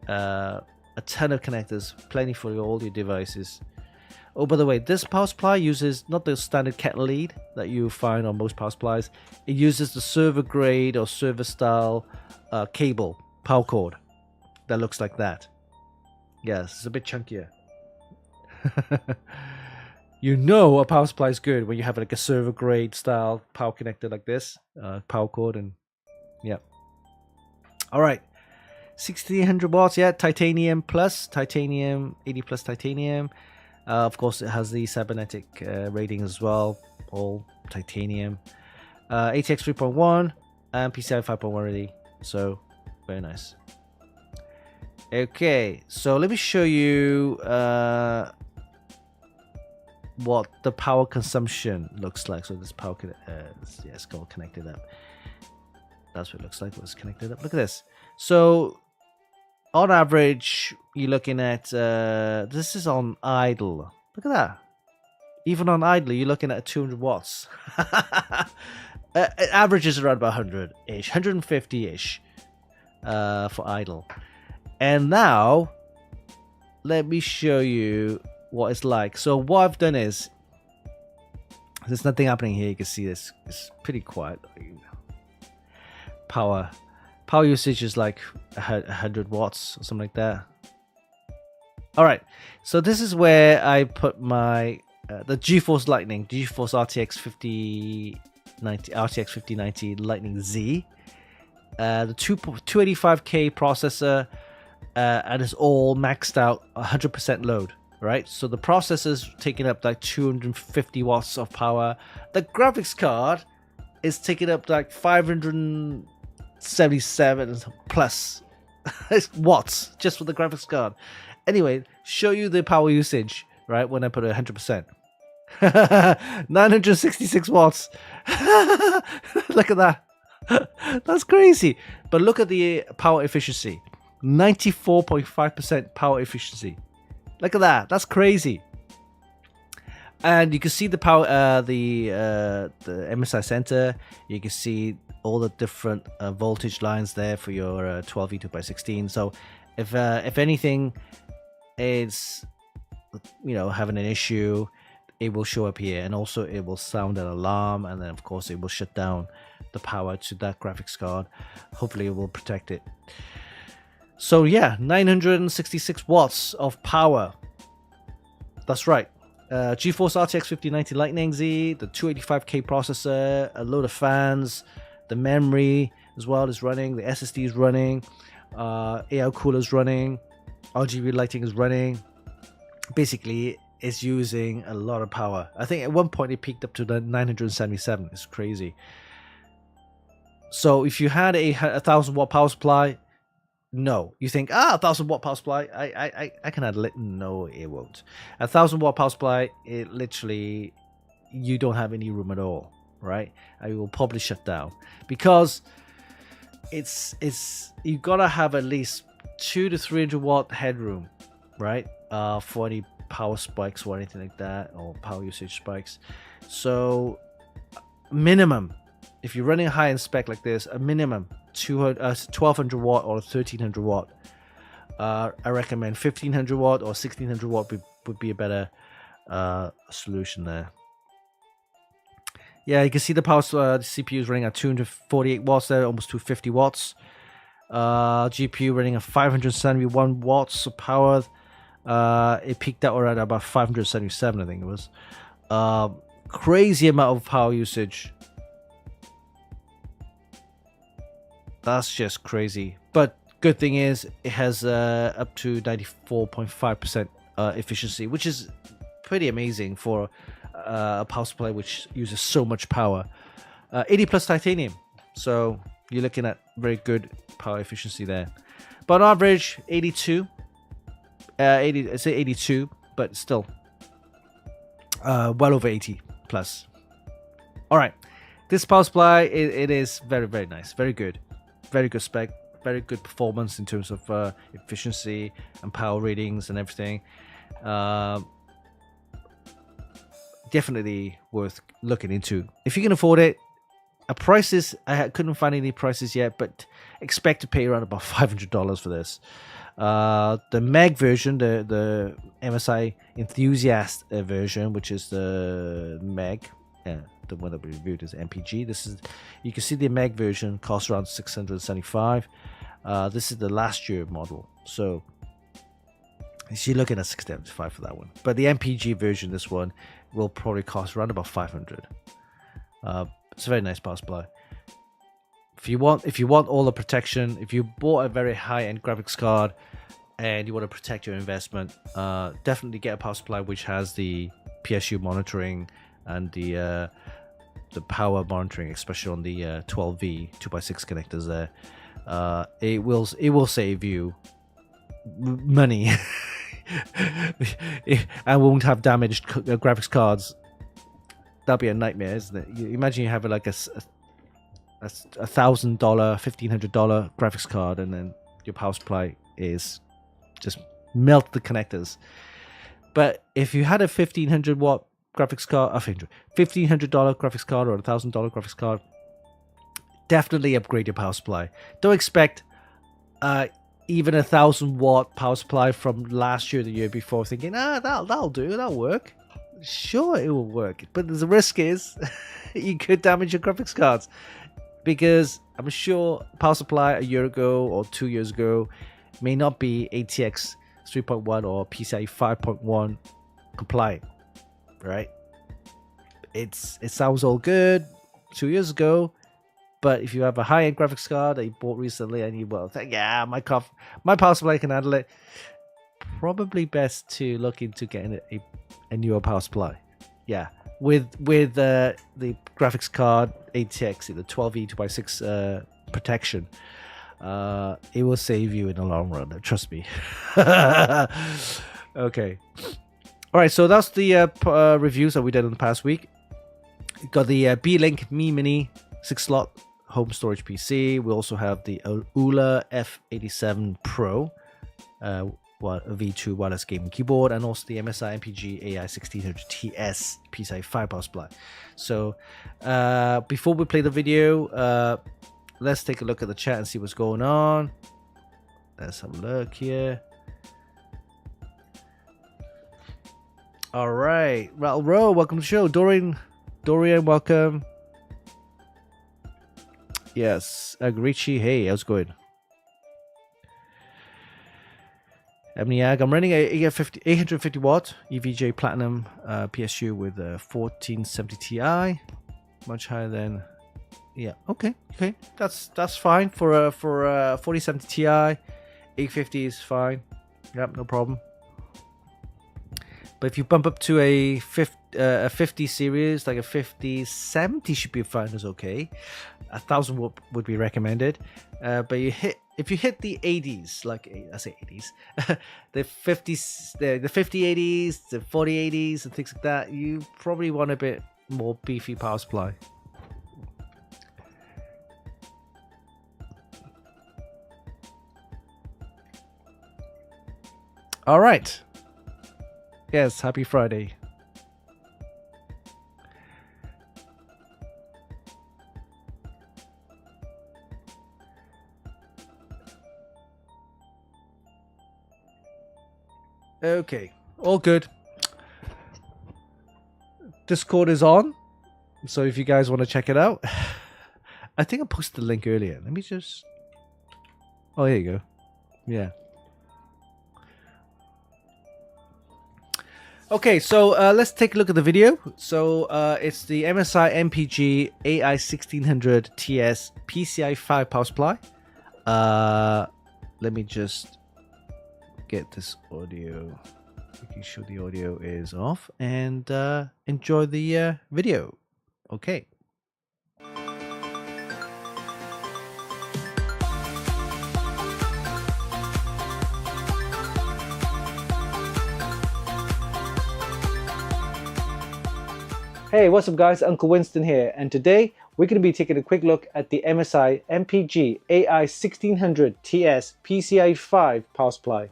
S2: a ton of connectors, plenty for all your devices. Oh, by the way, this power supply uses not the standard cat lead that you find on most power supplies. It uses the server grade or server style cable power cord that looks like that. Yes, it's a bit chunkier. You know a power supply is good when you have like a server grade style power connector like this, power cord, and yeah. All right, 1600 watts, yeah, titanium plus, titanium, 80 plus titanium. Of course, it has the cybernetic rating as well, all titanium. ATX 3.1 and PCIe 5.1 already, so very nice. Okay, so let me show you what the power consumption looks like. So this power, yeah, it's all connected up. That's what it looks like when it's connected up. Look at this. So on average, you're looking at, this is on idle. Look at that. Even on idle, you're looking at 200 watts. It averages around about 100-ish, 150-ish for idle. And now, let me show you what it's like. So what I've done is, there's nothing happening here. You can see this. It's pretty quiet. Power usage is like 100 watts or something like that. All right, so this is where I put my the GeForce Lightning, GeForce RTX 5090 Lightning Z, the 285K processor, and it's all maxed out 100% load. Right, so the processor's taking up like 250 watts of power. The graphics card is taking up like 577 plus watts just for the graphics card. Anyway, show you the power usage, right, when I put it 100%. 966 watts. Look at that. That's crazy. But look at the power efficiency. 94.5% power efficiency. Look at that. That's crazy. And you can see the power, the MSI center. You can see all the different voltage lines there for your 12V2x16. So if anything is, having an issue, it will show up here, and also it will sound an alarm, and then of course it will shut down the power to that graphics card. Hopefully it will protect it. So yeah, 966 watts of power. That's right. GeForce RTX 5090 Lightning Z, the 285K processor, a load of fans, the memory as well is running, the SSD is running, AI cooler is running, RGB lighting is running. Basically, it's using a lot of power. I think at one point it peaked up to the 977. It's crazy. So if you had a 1000 watt power supply, no, you think 1000 watt power supply, I can handle it. No, it won't. 1000 watt power supply, it literally, you don't have any room at all, right? I will probably shut down because it's you gotta have at least 200 to 300 watt headroom, right? For any power spikes or anything like that, or power usage spikes. So minimum, if you're running a high-end spec like this, a minimum 1200 watt or 1300 watt. I recommend 1500 watt or 1600 watt would be a better solution there. Yeah, you can see the power. The CPU is running at 248 watts there, almost 250 watts. GPU running at 571 watts of power. It peaked out around about 577, I think it was. Crazy amount of power usage. That's just crazy. But good thing is it has up to 94.5% efficiency, which is pretty amazing for a power supply which uses so much power. 80 plus titanium, so you're looking at very good power efficiency there. But on average, 82. I say 82, but still well over 80 plus. All right, This power supply, it is very, very nice. Very good spec. Very good performance in terms of efficiency and power ratings and everything. Definitely worth looking into if you can afford it. Prices, I couldn't find any prices yet, but expect to pay around about $500 for this. The Meg version, the MSI Enthusiast version, which is the Meg, the one that we reviewed is MPG. This is, you can see the Meg version costs around $675. This is the last year model, so you're looking at $675 for that one. But the MPG version, this one, will probably cost around about $500. It's a very nice power supply. If you want all the protection, if you bought a very high-end graphics card and you want to protect your investment, definitely get a power supply which has the PSU monitoring and the power monitoring, especially on the 12V 2x6 connectors there. It will save you money. And won't have damaged graphics cards. That'd be a nightmare, isn't it? Imagine you have like a $1,000, $1,500 graphics card, and then your power supply is just melt the connectors. But if you had a 1,500 watt graphics card, $1,500 graphics card or a $1,000 graphics card, definitely upgrade your power supply. Don't expect even a 1,000 watt power supply from last year, the year before, thinking, that'll do, that'll work. Sure, it will work, but the risk is you could damage your graphics cards, because I'm sure power supply a year ago or 2 years ago may not be ATX 3.1 or PCIe 5.1 compliant, right? It sounds all good 2 years ago, but if you have a high-end graphics card that you bought recently and you think, yeah, my power supply can handle it, probably best to look into getting a newer power supply. Yeah, with the graphics card ATX, the 12E 2x6 protection, it will save you in the long run. Trust me. Okay. All right, so that's the reviews that we did in the past week. We got the B-Link Mi Mini 6-slot home storage PC. We also have the ULA F87 Pro V2 wireless gaming keyboard, and also the MSI MPG Ai1600TS PCIE5 power supply. So before we play the video, let's take a look at the chat and see what's going on. Let's have a look here. All right, Rattle Row, welcome to the show. Dorian, welcome. Yes, Agrici, hey, how's it going? Amniag, I'm running a 850 watt EVGA Platinum PSU with a 1470 Ti, much higher than. Yeah, okay, that's fine for a 4070 Ti. 850 is fine. Yep, no problem. But if you bump up to a 50 series, like a 5070 should be fine as okay. 1,000 watt would be recommended. But if you hit the 80s, like I say 80s, the 50s, the 5080s, the 4080s, and things like that, you probably want a bit more beefy power supply. All right. Yes, happy Friday. Okay, all good. Discord is on, so if you guys want to check it out, I think I posted the link earlier. Let me just. Oh, here you go. Yeah. Okay, so let's take a look at the video. So it's the MSI MPG Ai1600TS PCIE5 power supply. Let me just get this audio, making sure the audio is off, and enjoy the video. Okay. Hey, what's up guys, Uncle Winston here, and today we're going to be taking a quick look at the MSI MPG Ai1600TS PCIe5 power supply.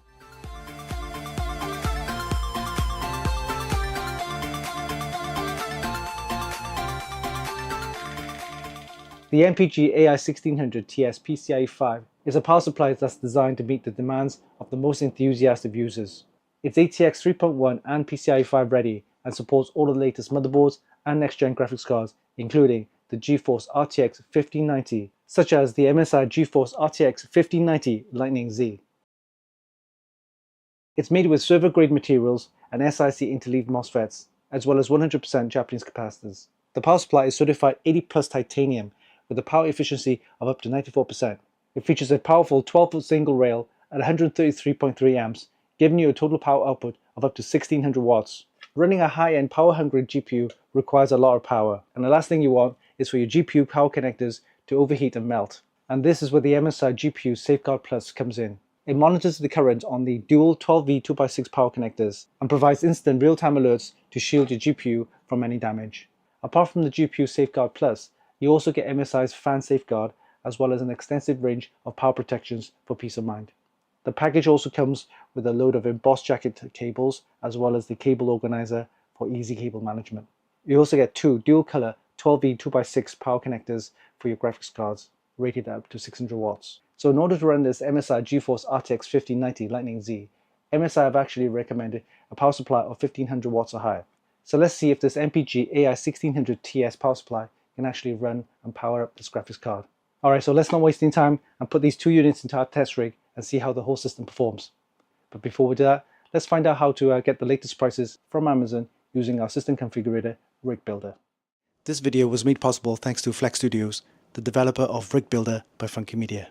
S2: The MPG Ai1600TS PCIe5 is a power supply that's designed to meet the demands of the most enthusiastic users. It's ATX 3.1 and PCIe5 ready and supports all of the latest motherboards and next-gen graphics cards, including the GeForce RTX 1590, such as the MSI GeForce RTX 1590 Lightning Z. It's made with server-grade materials and SiC interleaved MOSFETs, as well as 100% Japanese capacitors. The power supply is certified 80+ titanium with a power efficiency of up to 94%. It features a powerful 12-volt single rail at 133.3 amps, giving you a total power output of up to 1600 watts. Running a high-end power-hungry GPU requires a lot of power, and the last thing you want is for your GPU power connectors to overheat and melt. And this is where the MSI GPU Safeguard Plus comes in. It monitors the current on the dual 12V 2x6 power connectors and provides instant real-time alerts to shield your GPU from any damage. Apart from the GPU Safeguard Plus, you also get MSI's Fan Safeguard, as well as an extensive range of power protections for peace of mind. The package also comes with a load of embossed jacket cables, as well as the cable organizer for easy cable management. You also get two dual-color 12V 2x6 power connectors for your graphics cards, rated at up to 600 watts. So in order to run this MSI GeForce RTX 1590 Lightning Z, MSI have actually recommended a power supply of 1500 watts or higher. So let's see if this MPG Ai1600TS power supply can actually run and power up this graphics card. Alright, so let's not waste any time and put these two units into our test rig and see how the whole system performs. But before we do that, let's find out how to get the latest prices from Amazon using our system configurator, Rig Builder.
S3: This video was made possible thanks to Flex Studios, the developer of Rig Builder by Funkykit.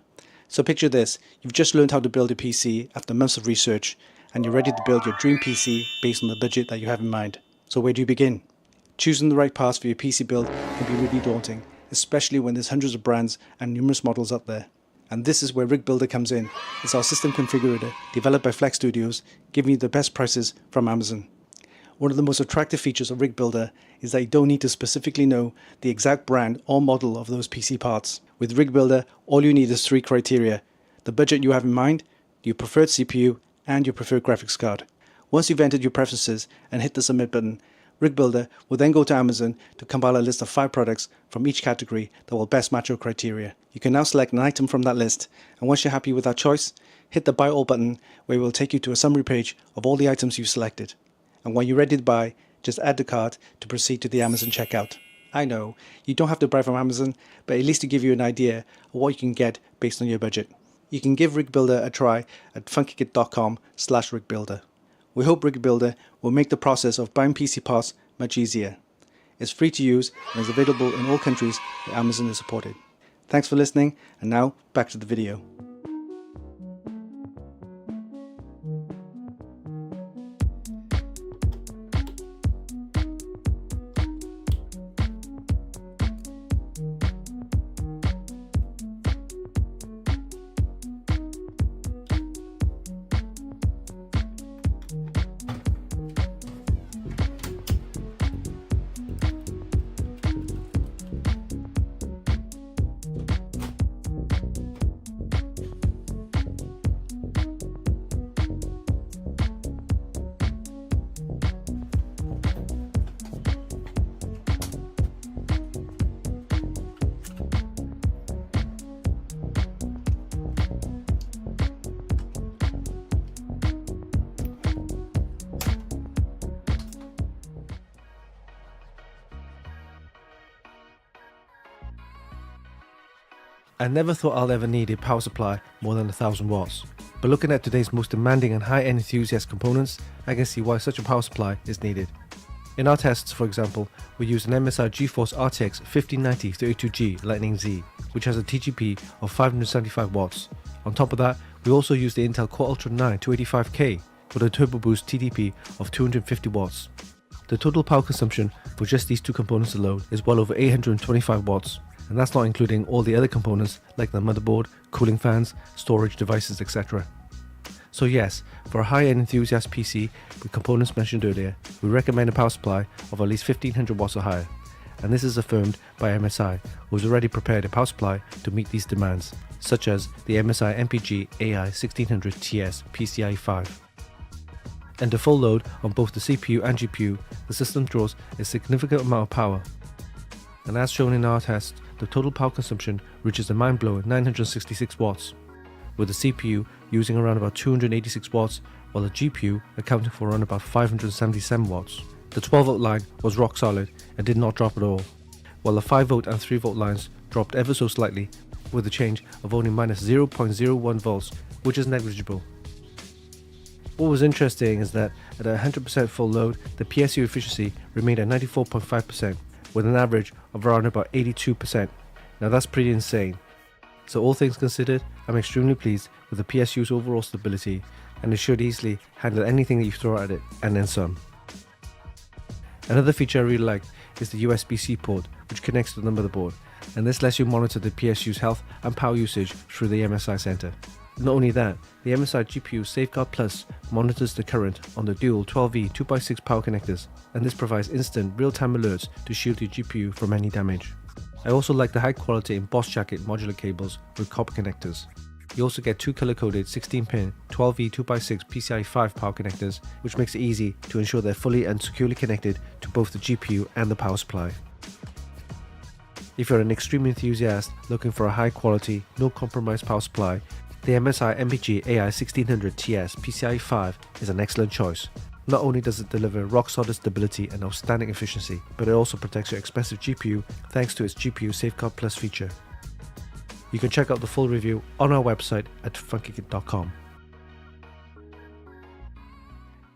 S3: So picture this, you've just learned how to build a PC after months of research, and you're ready to build your dream PC based on the budget that you have in mind. So where do you begin? Choosing the right parts for your PC build can be really daunting, especially when there's hundreds of brands and numerous models out there. And this is where Rig Builder comes in. It's our system configurator, developed by Flex Studios, giving you the best prices from Amazon. One of the most attractive features of Rig Builder is that you don't need to specifically know the exact brand or model of those PC parts. With Rig Builder, all you need is three criteria: the budget you have in mind, your preferred CPU, and your preferred graphics card. Once you've entered your preferences and hit the submit button, Rig Builder will then go to Amazon to compile a list of 5 products from each category that will best match your criteria. You can now select an item from that list, and once you're happy with that choice, hit the Buy All button, where it will take you to a summary page of all the items you've selected. And when you're ready to buy, just add the cart to proceed to the Amazon checkout. I know, you don't have to buy from Amazon, but at least to give you an idea of what you can get based on your budget. You can give Rig Builder a try at funkykit.com/rigbuilder. We hope Rig Builder will make the process of buying PC parts much easier. It's free to use and is available in all countries where Amazon is supported. Thanks for listening, and now back to the video.
S2: I never thought I'll ever need a power supply more than 1000 watts, but looking at today's most demanding and high-end enthusiast components, I can see why such a power supply is needed. In our tests, for example, we used an MSI GeForce RTX 1590 32G Lightning Z, which has a TGP of 575 watts. On top of that, we also used the Intel Core Ultra 9 285K with a Turbo Boost TDP of 250 watts. The total power consumption for just these two components alone is well over 825 watts, and that's not including all the other components like the motherboard, cooling fans, storage devices, etc. So yes, for a high-end enthusiast PC with components mentioned earlier, we recommend a power supply of at least 1500 watts or higher. and this is affirmed by MSI, who has already prepared a power supply to meet these demands, such as the MSI MPG Ai1600TS PCIE5. And to full load on both the CPU and GPU, the system draws a significant amount of power. And as shown in our test, the total power consumption reaches a mind-blowing 966 watts, with the CPU using around about 286 watts, while the GPU accounting for around about 577 watts. The 12-volt line was rock solid and did not drop at all, while the 5-volt and 3-volt lines dropped ever so slightly, with a change of only minus 0.01 volts, which is negligible. What was interesting is that at 100% full load, the PSU efficiency remained at 94.5%, with an average of around about 82%. Now that's pretty insane. So all things considered, I'm extremely pleased with the PSU's overall stability, and it should easily handle anything that you throw at it, and then some. Another feature I really like is the USB-C port, which connects to the motherboard, and this lets you monitor the PSU's health and power usage through the MSI Center. Not only that, the MSI GPU Safeguard Plus monitors the current on the dual 12V 2x6 power connectors, and this provides instant real-time alerts to shield your GPU from any damage. I also like the high quality embossed jacket modular cables with copper connectors. You also get two color-coded 16-pin 12V 2x6 PCIe5 power connectors, which makes it easy to ensure they're fully and securely connected to both the GPU and the power supply. If you're an extreme enthusiast looking for a high quality, no compromise power supply, the MSI MPG Ai1600TS PCIE5 is an excellent choice. Not only does it deliver rock-solid stability and outstanding efficiency, but it also protects your expensive GPU thanks to its GPU Safeguard Plus feature. You can check out the full review on our website at funkykit.com.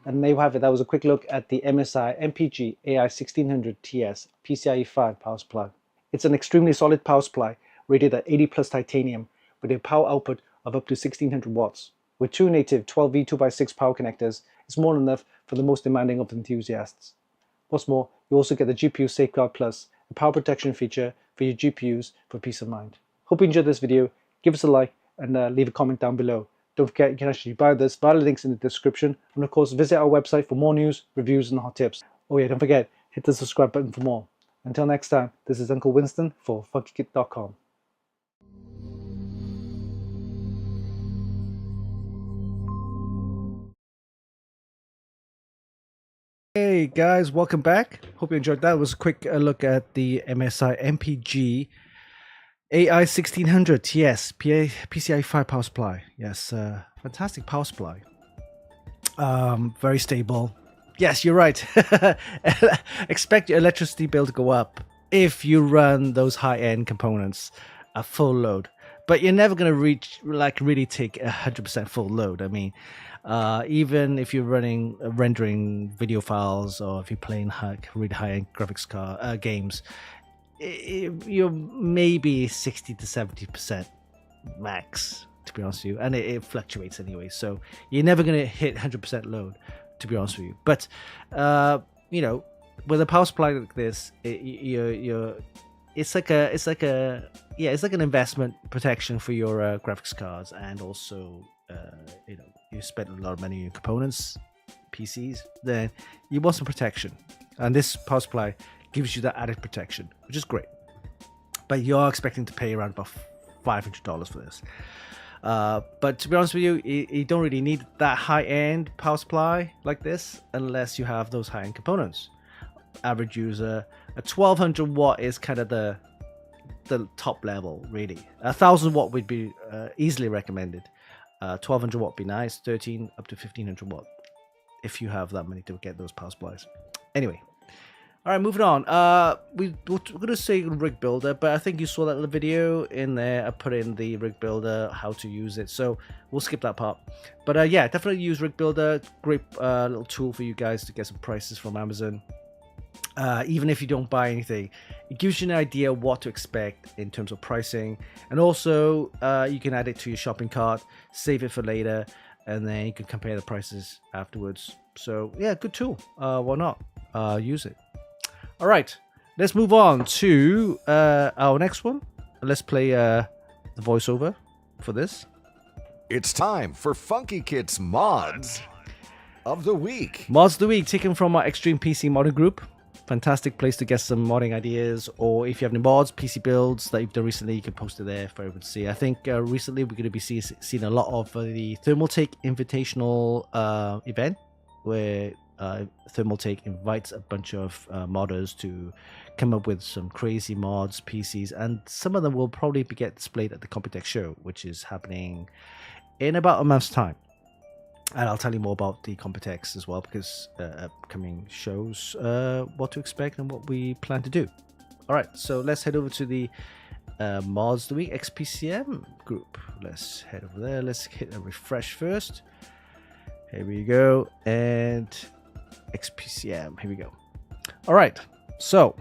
S2: And there you have it. That was a quick look at the MSI MPG Ai1600TS PCIE5 power supply. It's an extremely solid power supply rated at 80 plus titanium with a power output of up to 1600 watts. With two native 12V 2x6 power connectors, it's more than enough for the most demanding of enthusiasts. What's more, you also get the GPU Safeguard Plus, a power protection feature for your GPUs for peace of mind. Hope you enjoyed this video. Give us a like and leave a comment down below. Don't forget you can actually buy this via the links in the description, and of course visit our website for more news, reviews and hot tips. Oh yeah, don't forget, hit the subscribe button for more. Until next time, this is Uncle Winston for Funkykit.com. Hey guys, welcome back. Hope you enjoyed that. It was a quick look at the MSI MPG Ai1600TS PCIE5 power supply. Yes, fantastic power supply. Very stable. Yes, you're right. Expect your electricity bill to go up if you run those high-end components at full load. But you're never going to reach, really take 100% full load. I mean, even if you're rendering video files, or if you're playing really high-end graphics games, you're maybe 60 to 70% max, to be honest with you, and it fluctuates anyway. So you're never going to hit 100% load, to be honest with you. But you know, with a power supply like this, it's like an investment protection for your graphics cards, and also you know, you spend a lot of money on components, PCs, then you want some protection, and this power supply gives you that added protection, which is great. But you are expecting to pay around about $500 for this. But to be honest with you, you don't really need that high-end power supply like this unless you have those high-end components. Average user, a 1200 watt is kind of the top level, really. 1000 watt would be easily recommended. 1200 watt would be nice. 13 up to 1500 watt if you have that money to get those power supplies. Anyway, all right, moving on. We're going to say rig builder, but I think you saw that little video in there. I put in the rig builder, how to use it, so we'll skip that part. But yeah, definitely use rig builder. Great little tool for you guys to get some prices from Amazon. Even if you don't buy anything, it gives you an idea what to expect in terms of pricing, and also you can add it to your shopping cart, save it for later, and then you can compare the prices afterwards. So yeah, good tool. Why not use it? All right, let's move on to our next one. Let's play the voiceover for this.
S1: It's time for Funkykit's Mods of the Week.
S2: Mods of the Week, taken from our Extreme PC Modder group. fantastic place to get some modding ideas, or if you have any mods, PC builds that you've done recently, you can post it there for everyone to see. I think recently we're going to be seeing a lot of the Thermaltake Invitational event, where Thermaltake invites a bunch of modders to come up with some crazy mods, PCs, and some of them will probably get displayed at the Computex show, which is happening in about a month's time. And I'll tell you more about the Computex as well, because upcoming shows, what to expect and what we plan to do. All right, so let's head over to the Mods of the Week XPCM group. Let's head over there. Let's hit a refresh first. Here we go. And XPCM. Here we go. All right. So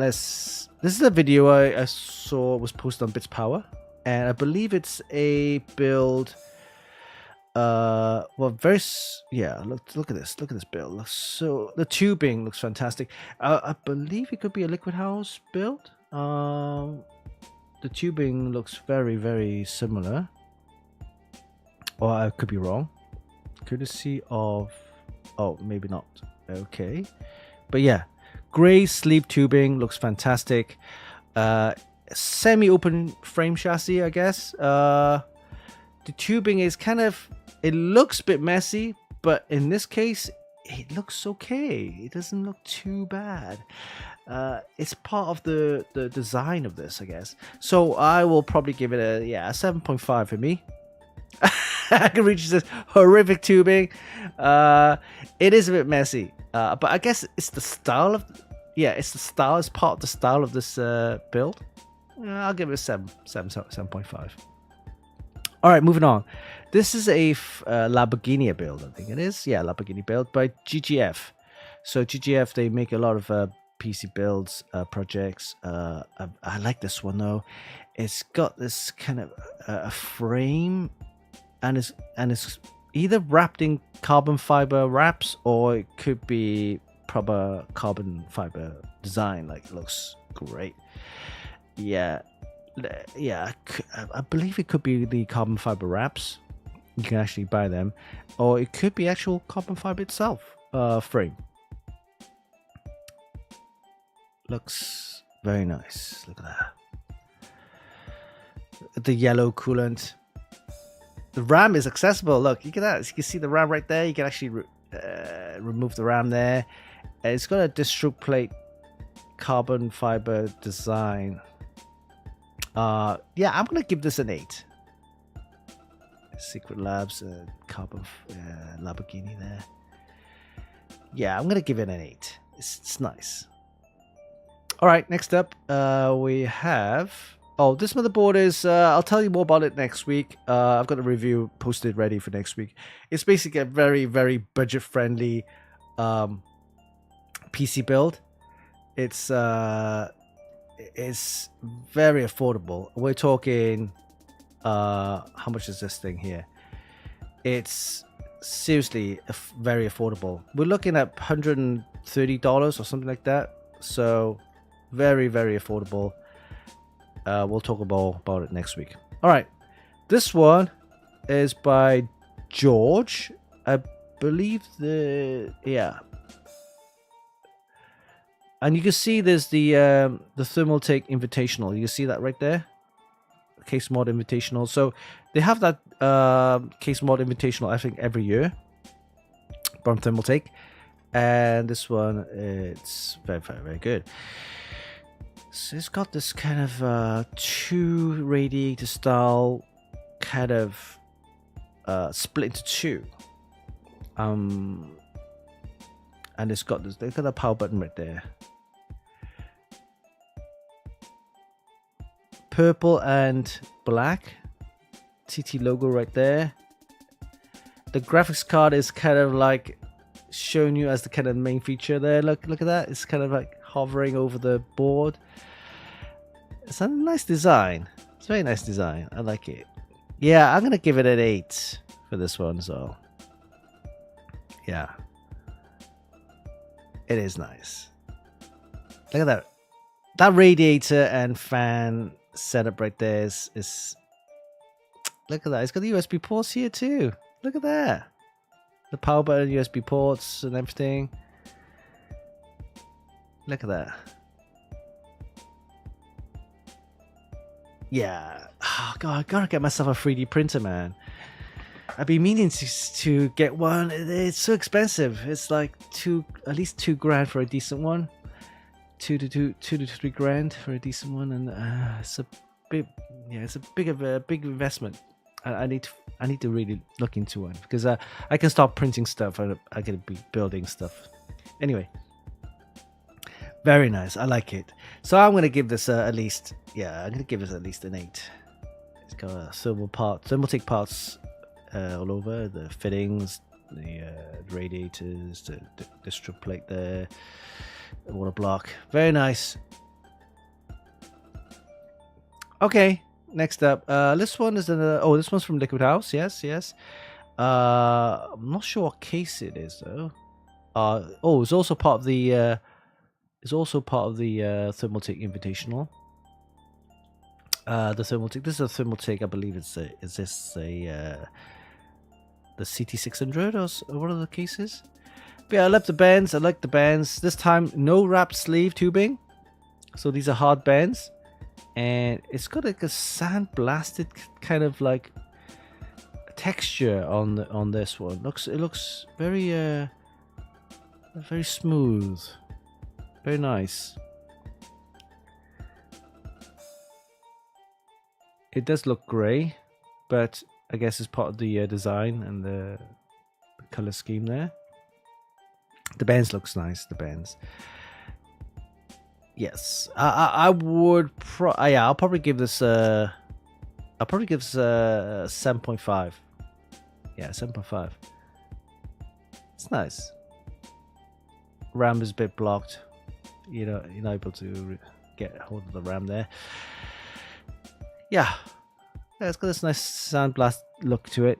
S2: this is a video I saw was posted on Bits Power, and I believe it's a build. Well, yeah, look at this build. So the tubing looks fantastic. I believe it could be a liquid house build. The tubing looks very, very similar, or I could be wrong. Courtesy of, oh, maybe not. Okay, but yeah, gray sleeve tubing looks fantastic. Semi-open frame chassis, I guess. The tubing is kind of, it looks a bit messy, but in this case, it looks okay. It doesn't look too bad. It's part of the design of this, I guess. So I will probably give it a 7.5 for me. I can reach this horrific tubing. It is a bit messy, but I guess it's the style of, it's the style. It's part of the style of this build. I'll give it a 7.5. All right, moving on. This is a Lamborghini build, I think it is. Yeah, Lamborghini build by GGF. So GGF, they make a lot of PC builds, projects. I like this one though. It's got this kind of a frame, and it's either wrapped in carbon fiber wraps, or it could be proper carbon fiber design. Like, it looks great. Yeah, I believe it could be the carbon fiber wraps. You can actually buy them, or it could be actual carbon fiber itself frame. Looks very nice. Look at that. The yellow coolant. The RAM is accessible. Look, you get that. You can see the RAM right there. You can actually remove the RAM there. It's got a distro plate carbon fiber design. I'm gonna give this an 8. Secret Labs, carbon Lamborghini there. Yeah, I'm gonna give it an 8. It's nice. All right, next up we have. Oh, this motherboard is. I'll tell you more about it next week. I've got a review posted ready for next week. It's basically a very, very budget-friendly PC build. It's very affordable. We're talking. How much is this thing here? It's seriously very affordable. We're looking at $130 or something like that. So very, very affordable. We'll talk about it next week. All right, this one is by George. I believe and you can see there's the Thermaltake Invitational. You can see that right there. Case Mod Invitational. So they have that Case Mod Invitational, I think, every year from Thermaltake, and this one, it's very, very, very good. So it's got this kind of 2 radiator style, kind of split into 2, and it's got this. They've got a power button right there. Purple and black TT logo right there. The graphics card is kind of like showing you as the kind of main feature there. Look at that. It's kind of like hovering over the board. It's a nice design. It's a very nice design. I like it. Yeah, I'm gonna give it an 8 for this one. So yeah, it is nice. Look at that. That radiator and fan setup right there is look at that. It's got the USB ports here too. Look at that. The power button, USB ports and everything. Look at that. Yeah. Oh god, I gotta get myself a 3D printer, man. I've been meaning to get one. It's so expensive. It's like at least $2,000 for a decent one. Two to three grand for a decent one, and it's a big, yeah, it's a big investment. I need to really look into one because I can start printing stuff. I can be building stuff. Anyway, very nice. I like it. So I'm gonna give this I'm gonna give this at least an 8. It's got thermaltic parts all over, the fittings, the radiators, the strip plate there, the water block. Very nice. Okay, next up, this one is this one's from Liquid House. Yes. I'm not sure what case it is though. It's also part of the Thermaltake Invitational. The Thermaltake. This is a Thermaltake. I believe the CT600 or one of the cases. But yeah, I like the bands. This time, no wrapped sleeve tubing. So these are hard bands. And it's got like a sandblasted kind of like texture on this one. It looks very very smooth. Very nice. It does look grey, but I guess it's part of the design and the color scheme there. The bands looks nice. The bands. Yes, I would. I'll probably give this. I'll probably give this 7.5. Yeah, 7.5. It's nice. RAM is a bit blocked. You're not able to get hold of the RAM there. Yeah, it's got this nice sandblast look to it.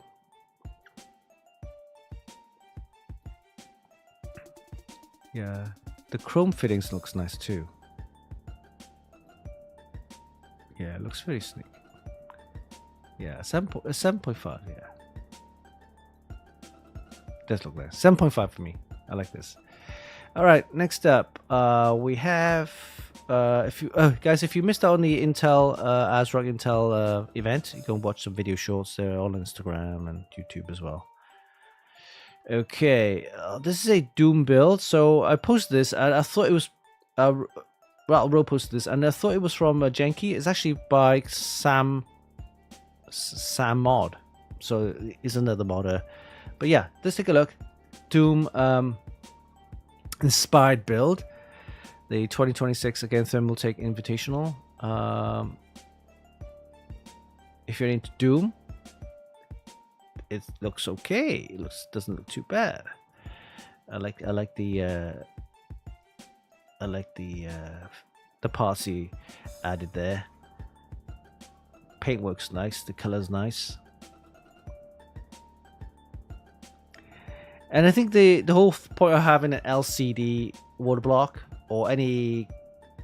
S2: Yeah, the chrome fittings looks nice too. Yeah, it looks very sleek. Yeah, 7.5. Yeah, does look nice. 7.5 for me. I like this. All right, next up, we have. If you missed out on the Intel ASRock Intel event, you can watch some video shorts there on Instagram and YouTube as well. Okay, this is a Doom build. So I posted this, and I thought it was. Ro posted this, and I thought it was from Genki. It's actually by Sam Mod. So he's another modder. But yeah, let's take a look. Doom inspired build. The 2026 again Thermaltake Invitational. If you're into Doom, it looks okay. It doesn't look too bad. I like the parts he added there. Paintwork's nice. The color's nice. And I think the whole point of having an LCD water block, or any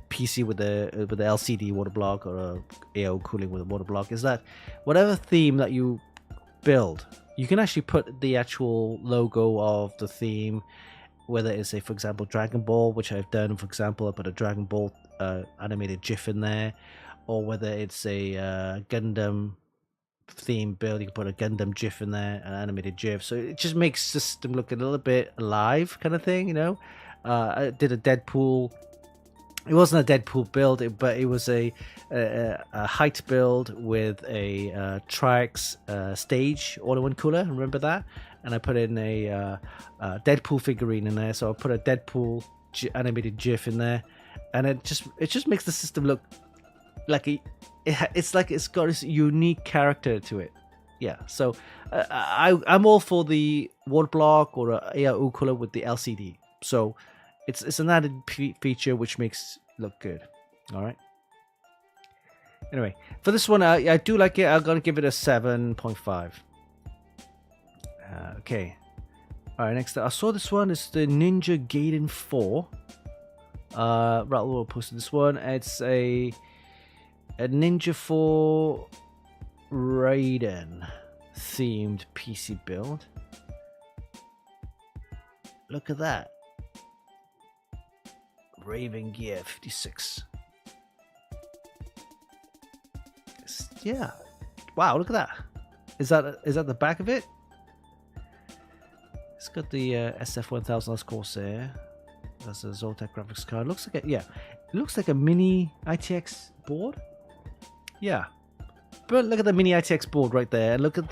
S2: PC with the LCD water block, or a AO cooling with a water block, is that whatever theme that you build, you can actually put the actual logo of the theme, whether it's for example Dragon Ball, which I've done. For example, I put a Dragon Ball animated GIF in there, or whether it's a Gundam theme build, you can put a Gundam GIF in there, an animated GIF. So it just makes the system look a little bit alive, kind of thing, I did a Deadpool. It wasn't a Deadpool build, but it was a height build with a Triax stage all-in-one cooler. Remember that? And I put in a Deadpool figurine in there. So I put a Deadpool animated GIF in there, and it just makes the system look like it's like it's got this unique character to it. Yeah. So I'm all for the water block or a AIO cooler with the LCD. So it's an added feature which makes it look good. All right. Anyway, for this one, I do like it. I'm gonna give it a 7.5. Okay. All right. Next, I saw this one. It's the Ninja Gaiden 4. Raul posted this one. It's a Ninja 4 Raiden themed PC build. Look at that. Raven Gear 56. Yeah. Wow, look at that. Is that the back of it? It's got the SF1000 Corsair. That's a Zotac graphics card. Looks like it looks like a mini ITX board. Yeah. But look at the mini ITX board right there. Look at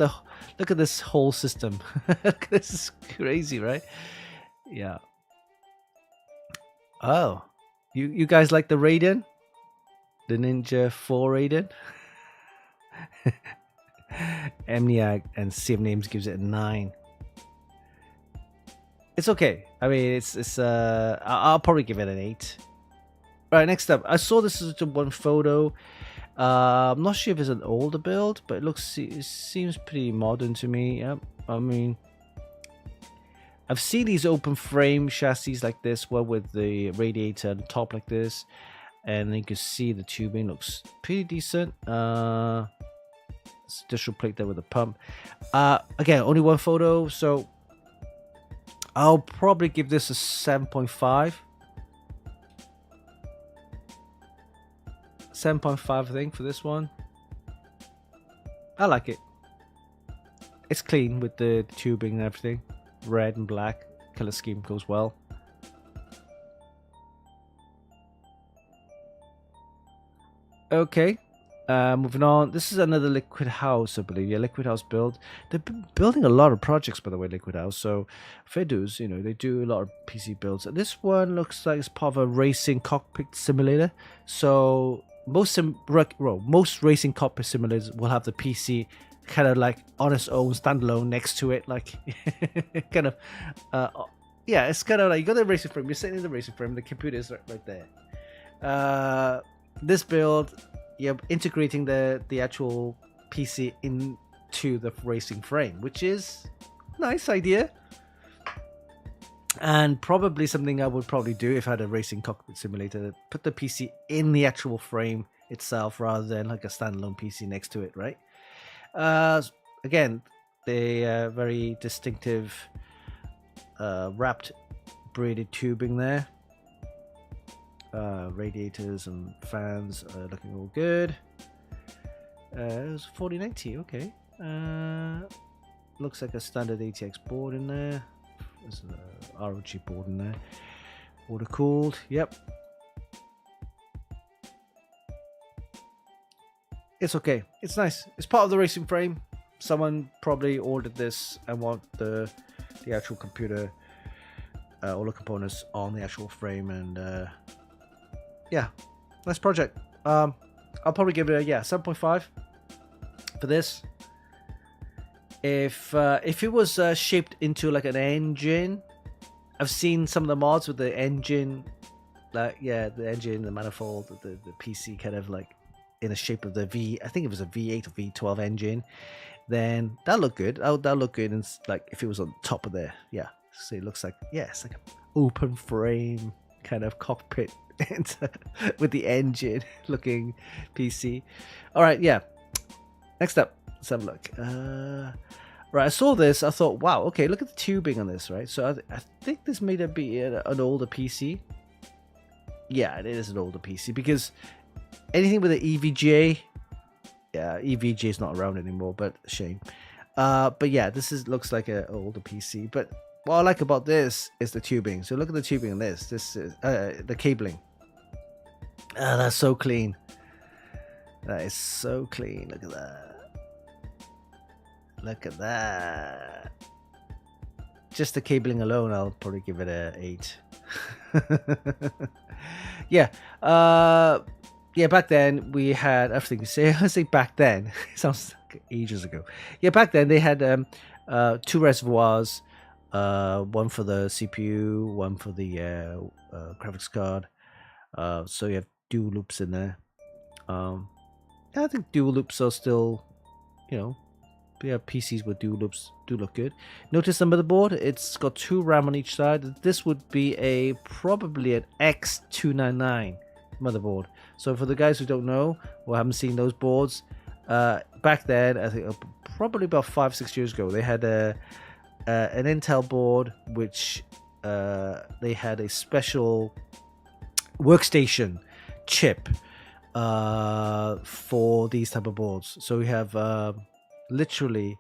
S2: this whole system. This is crazy, right? Yeah. Oh. You guys like the Raiden? The Ninja 4 Raiden? Amniac and Sim Names gives it a 9. It's okay. I mean, it's I'll probably give it an 8. All right, next up, I saw this as one photo. I'm not sure if it's an older build, but it seems pretty modern to me. Yep. I mean, I've seen these open frame chassis like this, well, with the radiator on the top like this, and you can see the tubing looks pretty decent. Additional plate there with a pump. Again, only one photo, so I'll probably give this a 7.5. 7.5, I think, for this one. I like it. It's clean with the tubing and everything. Red and black. Color scheme goes well. Okay. Moving on. This is another Liquid House, I believe. Yeah, Liquid House build. They've been building a lot of projects, by the way, Liquid House. So, fair dues, you know, they do a lot of PC builds. This one looks like it's part of a racing cockpit simulator. So, most racing cockpit simulators will have the PC kind of like on its own, standalone next to it. Like, kind of, yeah, it's kind of like you got the racing frame, you're sitting in the racing frame, the computer is right there. This build, you're integrating the actual PC into the racing frame, which is a nice idea. And probably something I would probably do if I had a racing cockpit simulator, put the PC in the actual frame itself rather than like a standalone PC next to it, right? Again, the very distinctive wrapped braided tubing there. Radiators and fans are looking all good. It was 4090, okay. Looks like a standard ATX board in there. There's an ROG board in there. Water cooled, yep. It's okay. It's nice. It's part of the racing frame. Someone probably ordered this and want the actual computer, all the components on the actual frame, and yeah, nice project. I'll probably give it a 7.5 for this. If it was shaped into like an engine, I've seen some of the mods with the engine, like the engine, the manifold, the PC kind of like in the shape of the V. I think it was a V8 or V12 engine. Then that look good. That look good, and like if it was on top of there, yeah. So it looks like it's like an open frame kind of cockpit with the engine looking PC. All right, yeah. Next up, let's have a look. Right, I saw this. I thought, wow, okay, look at the tubing on this, right? So I think this may be an older PC. Yeah, it is an older PC because anything with an EVGA, EVGA is not around anymore, but shame. But yeah, looks like an older PC. But what I like about this is the tubing. So look at the tubing on this. This is the cabling. That's so clean. That is so clean. Look at that. Look at that. Just the cabling alone, I'll probably give it a 8. Yeah. Yeah, back then we had everything. I say back then. It sounds like ages ago. Yeah, back then they had 2 reservoirs. One for the CPU, one for the graphics card. So you have dual loops in there. I think dual loops are still, PCs with dual loops do look good. Notice the motherboard, it's got 2 RAM on each side. This would be probably an X.299 motherboard. So for the guys who don't know or haven't seen those boards, back then, I think probably about 5-6 years ago, they had an Intel board which they had a special workstation chip for these type of boards. So we have literally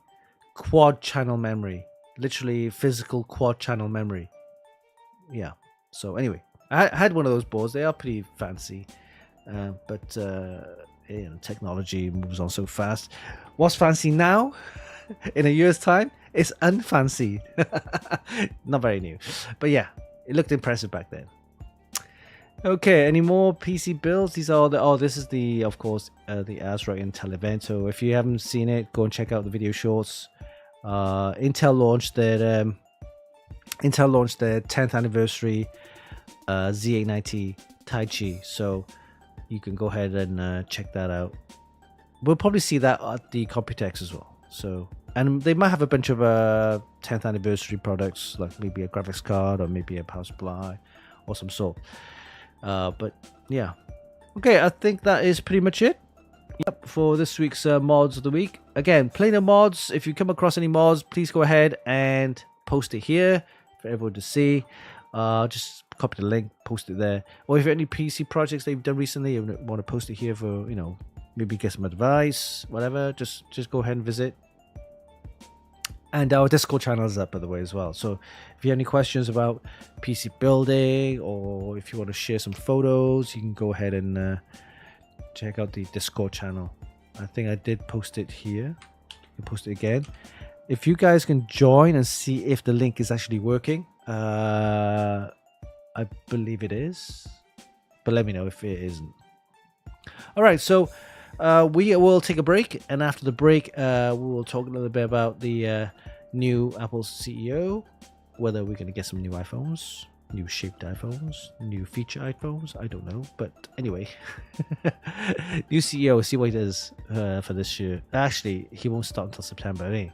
S2: quad channel memory, literally physical quad channel memory. Yeah. So anyway, I had one of those boards. They are pretty fancy, but technology moves on so fast. What's fancy now? In a year's time, it's unfancy. Not very new, but yeah, it looked impressive back then. Okay, any more PC builds? These are the this is the, of course, the Azra Intel event. So if you haven't seen it, go and check out the video shorts. Intel launched their 10th anniversary Z890 Taichi, so you can go ahead and check that out. We'll probably see that at the Computex as well. So, and they might have a bunch of 10th anniversary products, like maybe a graphics card or maybe a power supply or some sort. But yeah, okay, I think that is pretty much it. Yep, for this week's mods of the week. Again, plenty of mods. If you come across any mods, please go ahead and post it here for everyone to see. Just copy the link, post it there. Or if you have any PC projects that you've done recently, you want to post it here for, maybe get some advice, whatever, just go ahead and visit. And our Discord channel is up, by the way, as well. So if you have any questions about PC building, or if you want to share some photos, you can go ahead and check out the Discord channel. I think I did post it here. I'll post it again. If you guys can join and see if the link is actually working, I believe it is, but let me know if it isn't. All right, so we will take a break, and after the break, we will talk a little bit about the new Apple CEO, whether we're going to get some new iPhones, new shaped iPhones, new feature iPhones. I don't know, but anyway, new CEO. See what he does for this year. Actually, he won't start until September.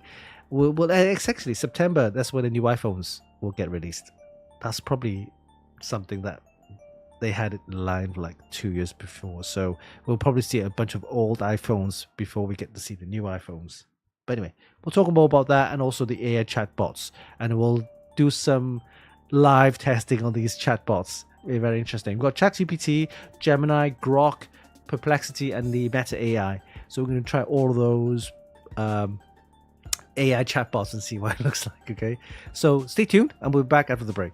S2: Well, it's actually September. That's when the new iPhones will get released. That's probably something that they had it live like 2 years before. So we'll probably see a bunch of old iPhones before we get to see the new iPhones. But anyway, we'll talk more about that and also the AI chatbots. And we'll do some live testing on these chatbots. Very, very interesting. We've got ChatGPT, Gemini, Grok, Perplexity, and the Meta AI. So we're going to try all of those AI chatbots and see what it looks like, okay? So stay tuned, and we'll be back after the break.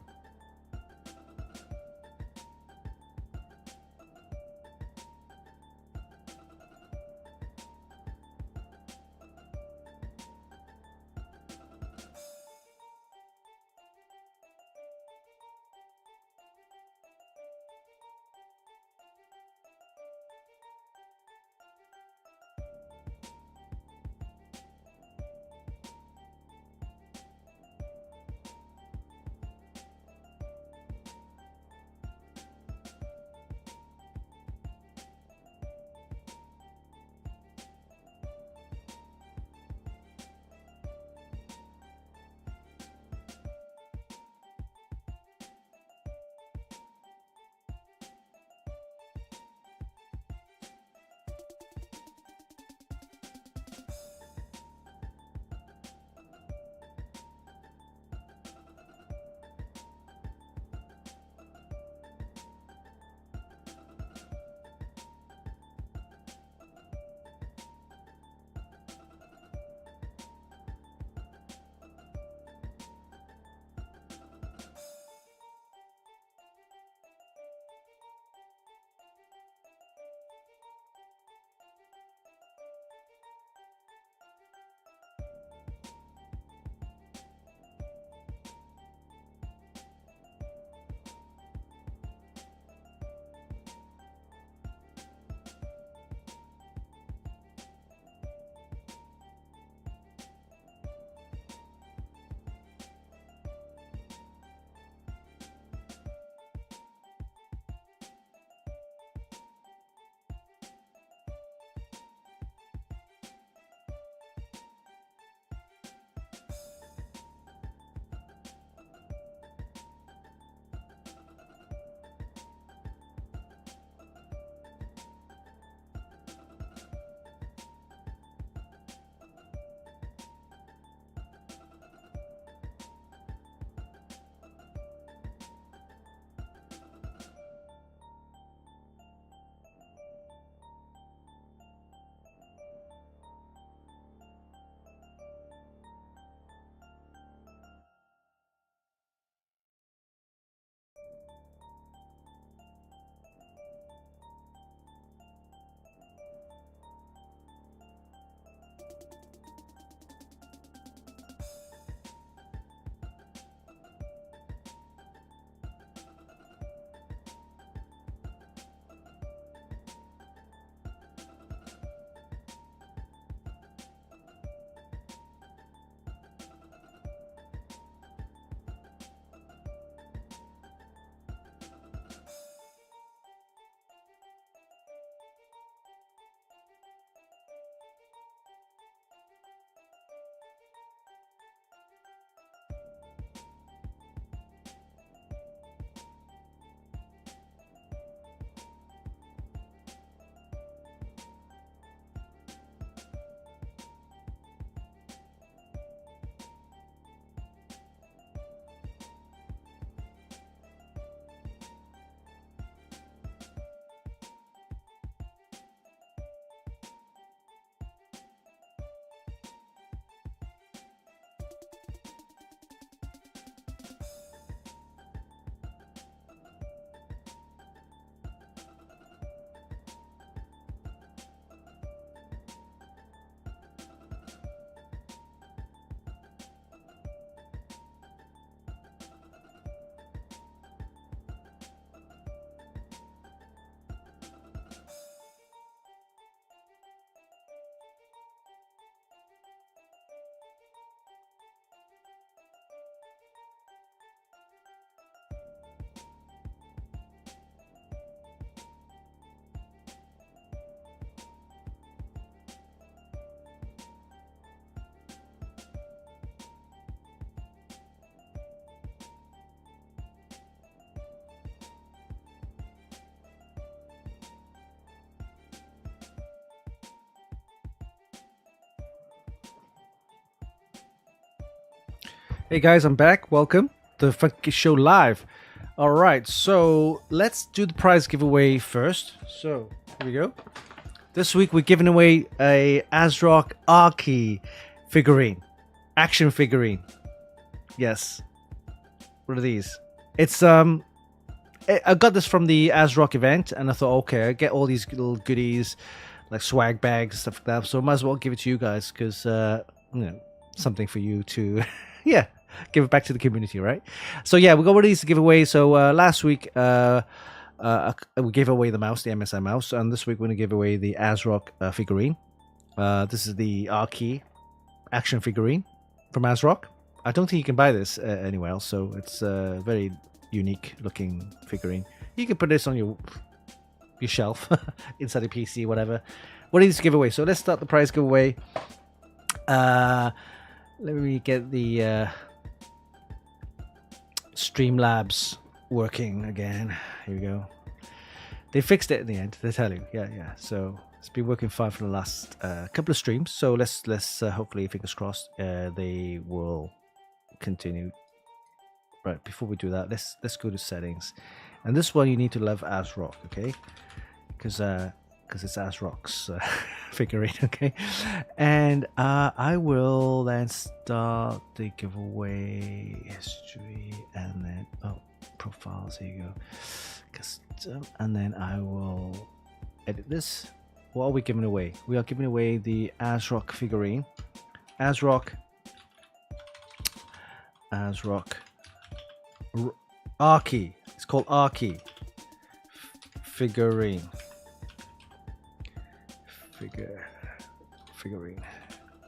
S2: Hey guys, I'm back. Welcome to the Funkykit Show live. All right, so let's do the prize giveaway first. So here we go. This week we're giving away a ASRock Archie figurine, action figurine. Yes. What are these? It's I got this from the ASRock event, and I thought, okay, I get all these little goodies like swag bags, stuff like that. So I might as well give it to you guys because something for you to, yeah, give it back to the community, right? So yeah, we got one of these to give away. So last week we gave away the mouse, the MSI mouse, and this week we're gonna give away the ASRock figurine. This is the Archie action figurine from ASRock. I don't think you can buy this anywhere else, so it's a very unique looking figurine. You can put this on your shelf inside a PC, whatever. What is to give away? So let's start the prize giveaway. Let me get the Streamlabs working again. Here we go. They fixed it in the end. They tell you, yeah. So it's been working fine for the last couple of streams. So let's hopefully, fingers crossed, they will continue. Right, before we do that, let's go to settings, and this one you need to love ASRock, okay? Because it's ASRock's figurine, okay? And I will then start the giveaway history, and then profiles. Here you go, custom, and then I will edit this. What are we giving away? We are giving away the ASRock figurine, ASRock Archie. It's called Archie figurine. Figurine.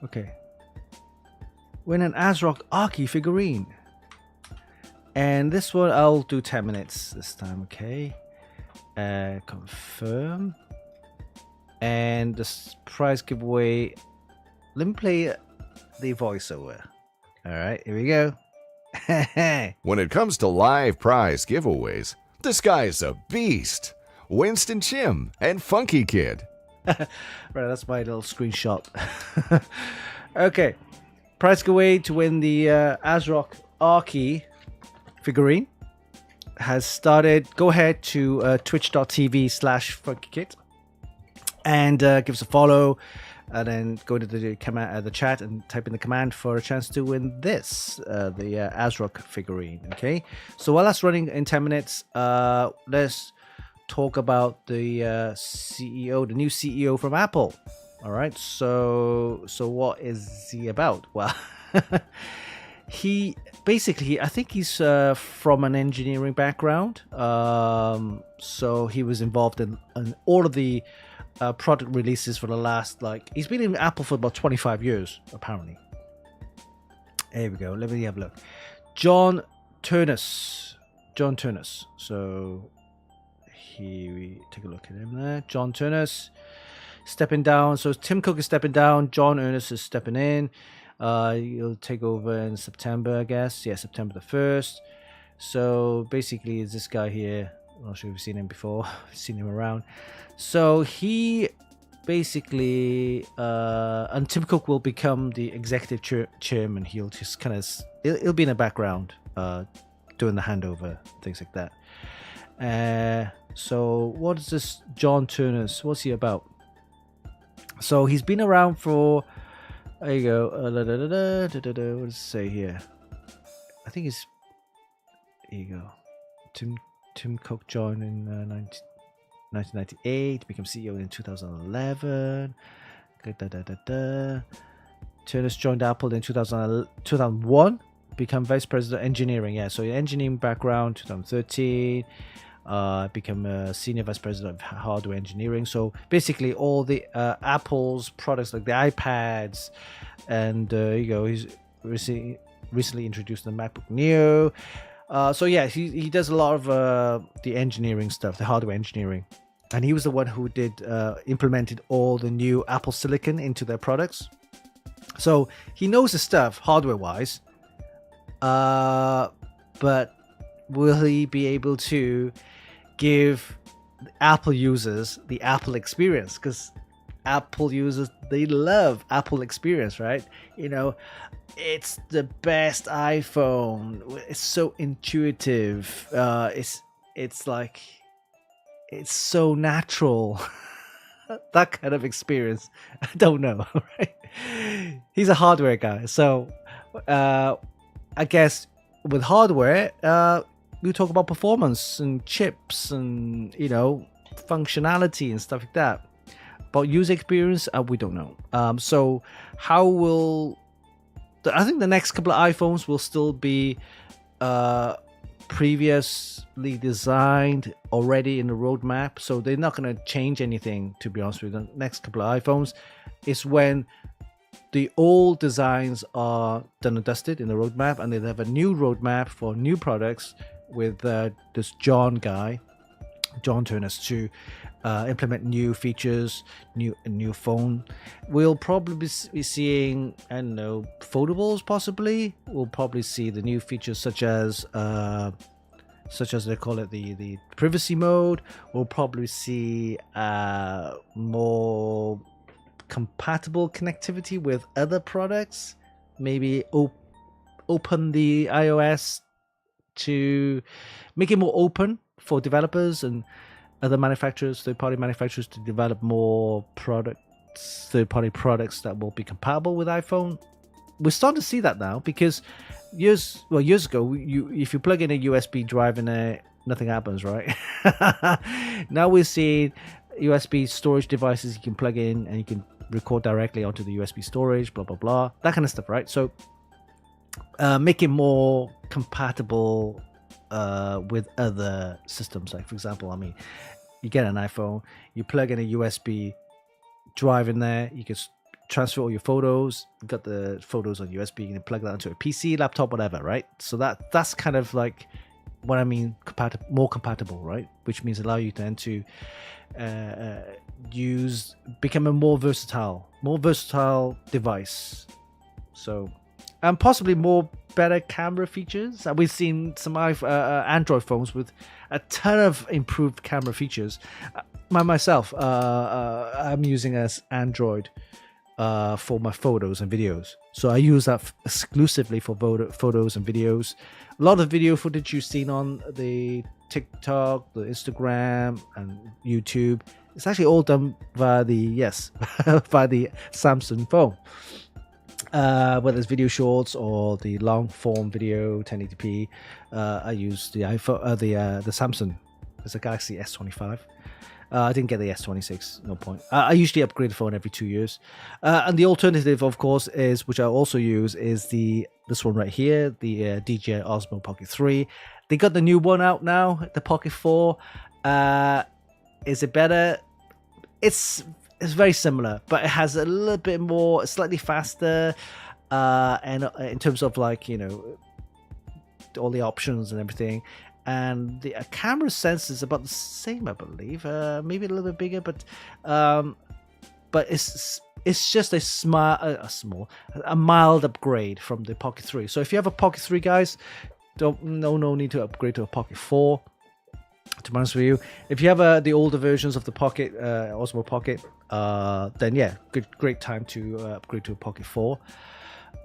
S2: Okay. Win an ASRock Archie figurine. And this one I'll do 10 minutes this time, okay? Confirm. And the prize giveaway. Let me play the voiceover. Alright, here we go.
S1: When it comes to live prize giveaways, this guy's a beast. Winston Chim and Funkykit.
S2: Right, that's my little screenshot. Okay, prize giveaway to win the ASRock Archie figurine has started. Go ahead to twitch.tv/Funkykit and give us a follow. And then go to the command, the chat, and type in the command for a chance to win this, the ASRock figurine. Okay. So while that's running in 10 minutes, let's talk about the CEO, the new CEO from Apple. All right. So what is he about? Well, he basically, I think he's from an engineering background. So he was involved in all of the product releases for the last, he's been in Apple for about 25 years, apparently. Here we go. Let me have a look. John Turnus. So here we take a look at him there. John Turnus stepping down. So Tim Cook is stepping down. John Ernest is stepping in. He'll take over in September, I guess. Yeah, September the 1st. So basically, it's this guy here. I'm not sure if you've seen him before. Seen him around. So he basically, and Tim Cook will become the executive chairman. He'll just kind of, he'll be in the background, doing the handover, things like that. So what is this John Turnus? What's he about? So he's been around for, there you go. What does it say here? I think it's, here you go. Tim Cook joined in 1998, became CEO in 2011. Turnus joined Apple in 2001, become vice president of engineering. Yeah, so engineering background, 2013. Become a senior vice president of hardware engineering. So basically, all the Apple's products like the iPads, and he's recently introduced the MacBook Neo. So yeah, he does a lot of the engineering stuff, the hardware engineering, and he was the one who did implemented all the new Apple Silicon into their products. So he knows the stuff hardware wise, but will he be able to give Apple users the Apple experience? Because Apple users, they love Apple experience, right? You know, it's the best iPhone. It's so intuitive. It's like it's so natural. That kind of experience. I don't know, right? He's a hardware guy, so I guess with hardware, we talk about performance and chips and functionality and stuff like that. But user experience, we don't know. So how will I think the next couple of iPhones will still be previously designed already in the roadmap, so they're not going to change anything, to be honest with you. The next couple of iPhones is when the old designs are done and dusted in the roadmap, and they have a new roadmap for new products with this John Turners to implement new features, new phone. We'll probably be seeing, I don't know, foldables possibly. We'll probably see the new features such as they call it the privacy mode. We'll probably see more compatible connectivity with other products. Maybe open the iOS to make it more open for developers and other manufacturers, third-party manufacturers, to develop more third-party products that will be compatible with iPhone. We're starting to see that now, because years ago, if you plug in a USB drive in there, nothing happens, right? Now we're seeing USB storage devices you can plug in and you can record directly onto the USB storage, blah blah blah, that kind of stuff, right? So make it more compatible with other systems. Like, for example, I mean, you get an iPhone, you plug in a USB drive in there, you can transfer all your photos. You got the photos on USB, you can plug that into a PC, laptop, whatever, right? So that's kind of like what I mean, more compatible, right? Which means allow you then to become a more versatile device. So, and possibly better camera features. We've seen some Android phones with a ton of improved camera features. Myself, I'm using as Android for my photos and videos, so I use that exclusively for photos and videos. A lot of video footage you've seen on the TikTok, the Instagram, and YouTube, it's actually all done via the Samsung phone. Whether it's video shorts or the long form video 1080p, I use the iPhone, the Samsung. It's a Galaxy S25. I didn't get the S26, no point. I usually upgrade the phone every 2 years. And the alternative, of course, which I also use, is this one right here, the DJI Osmo Pocket 3. They got the new one out now, the Pocket 4. Is it better? It's very similar, but it has a little bit more, slightly faster, and in terms of like, all the options and everything. And the camera sensor is about the same, I believe. Maybe a little bit bigger, but it's just a mild upgrade from the Pocket 3. So if you have a Pocket 3, guys, no need to upgrade to a Pocket 4. To be honest with you, if you have the older versions of the Pocket, Osmo Pocket, then yeah, great time to upgrade to a Pocket 4.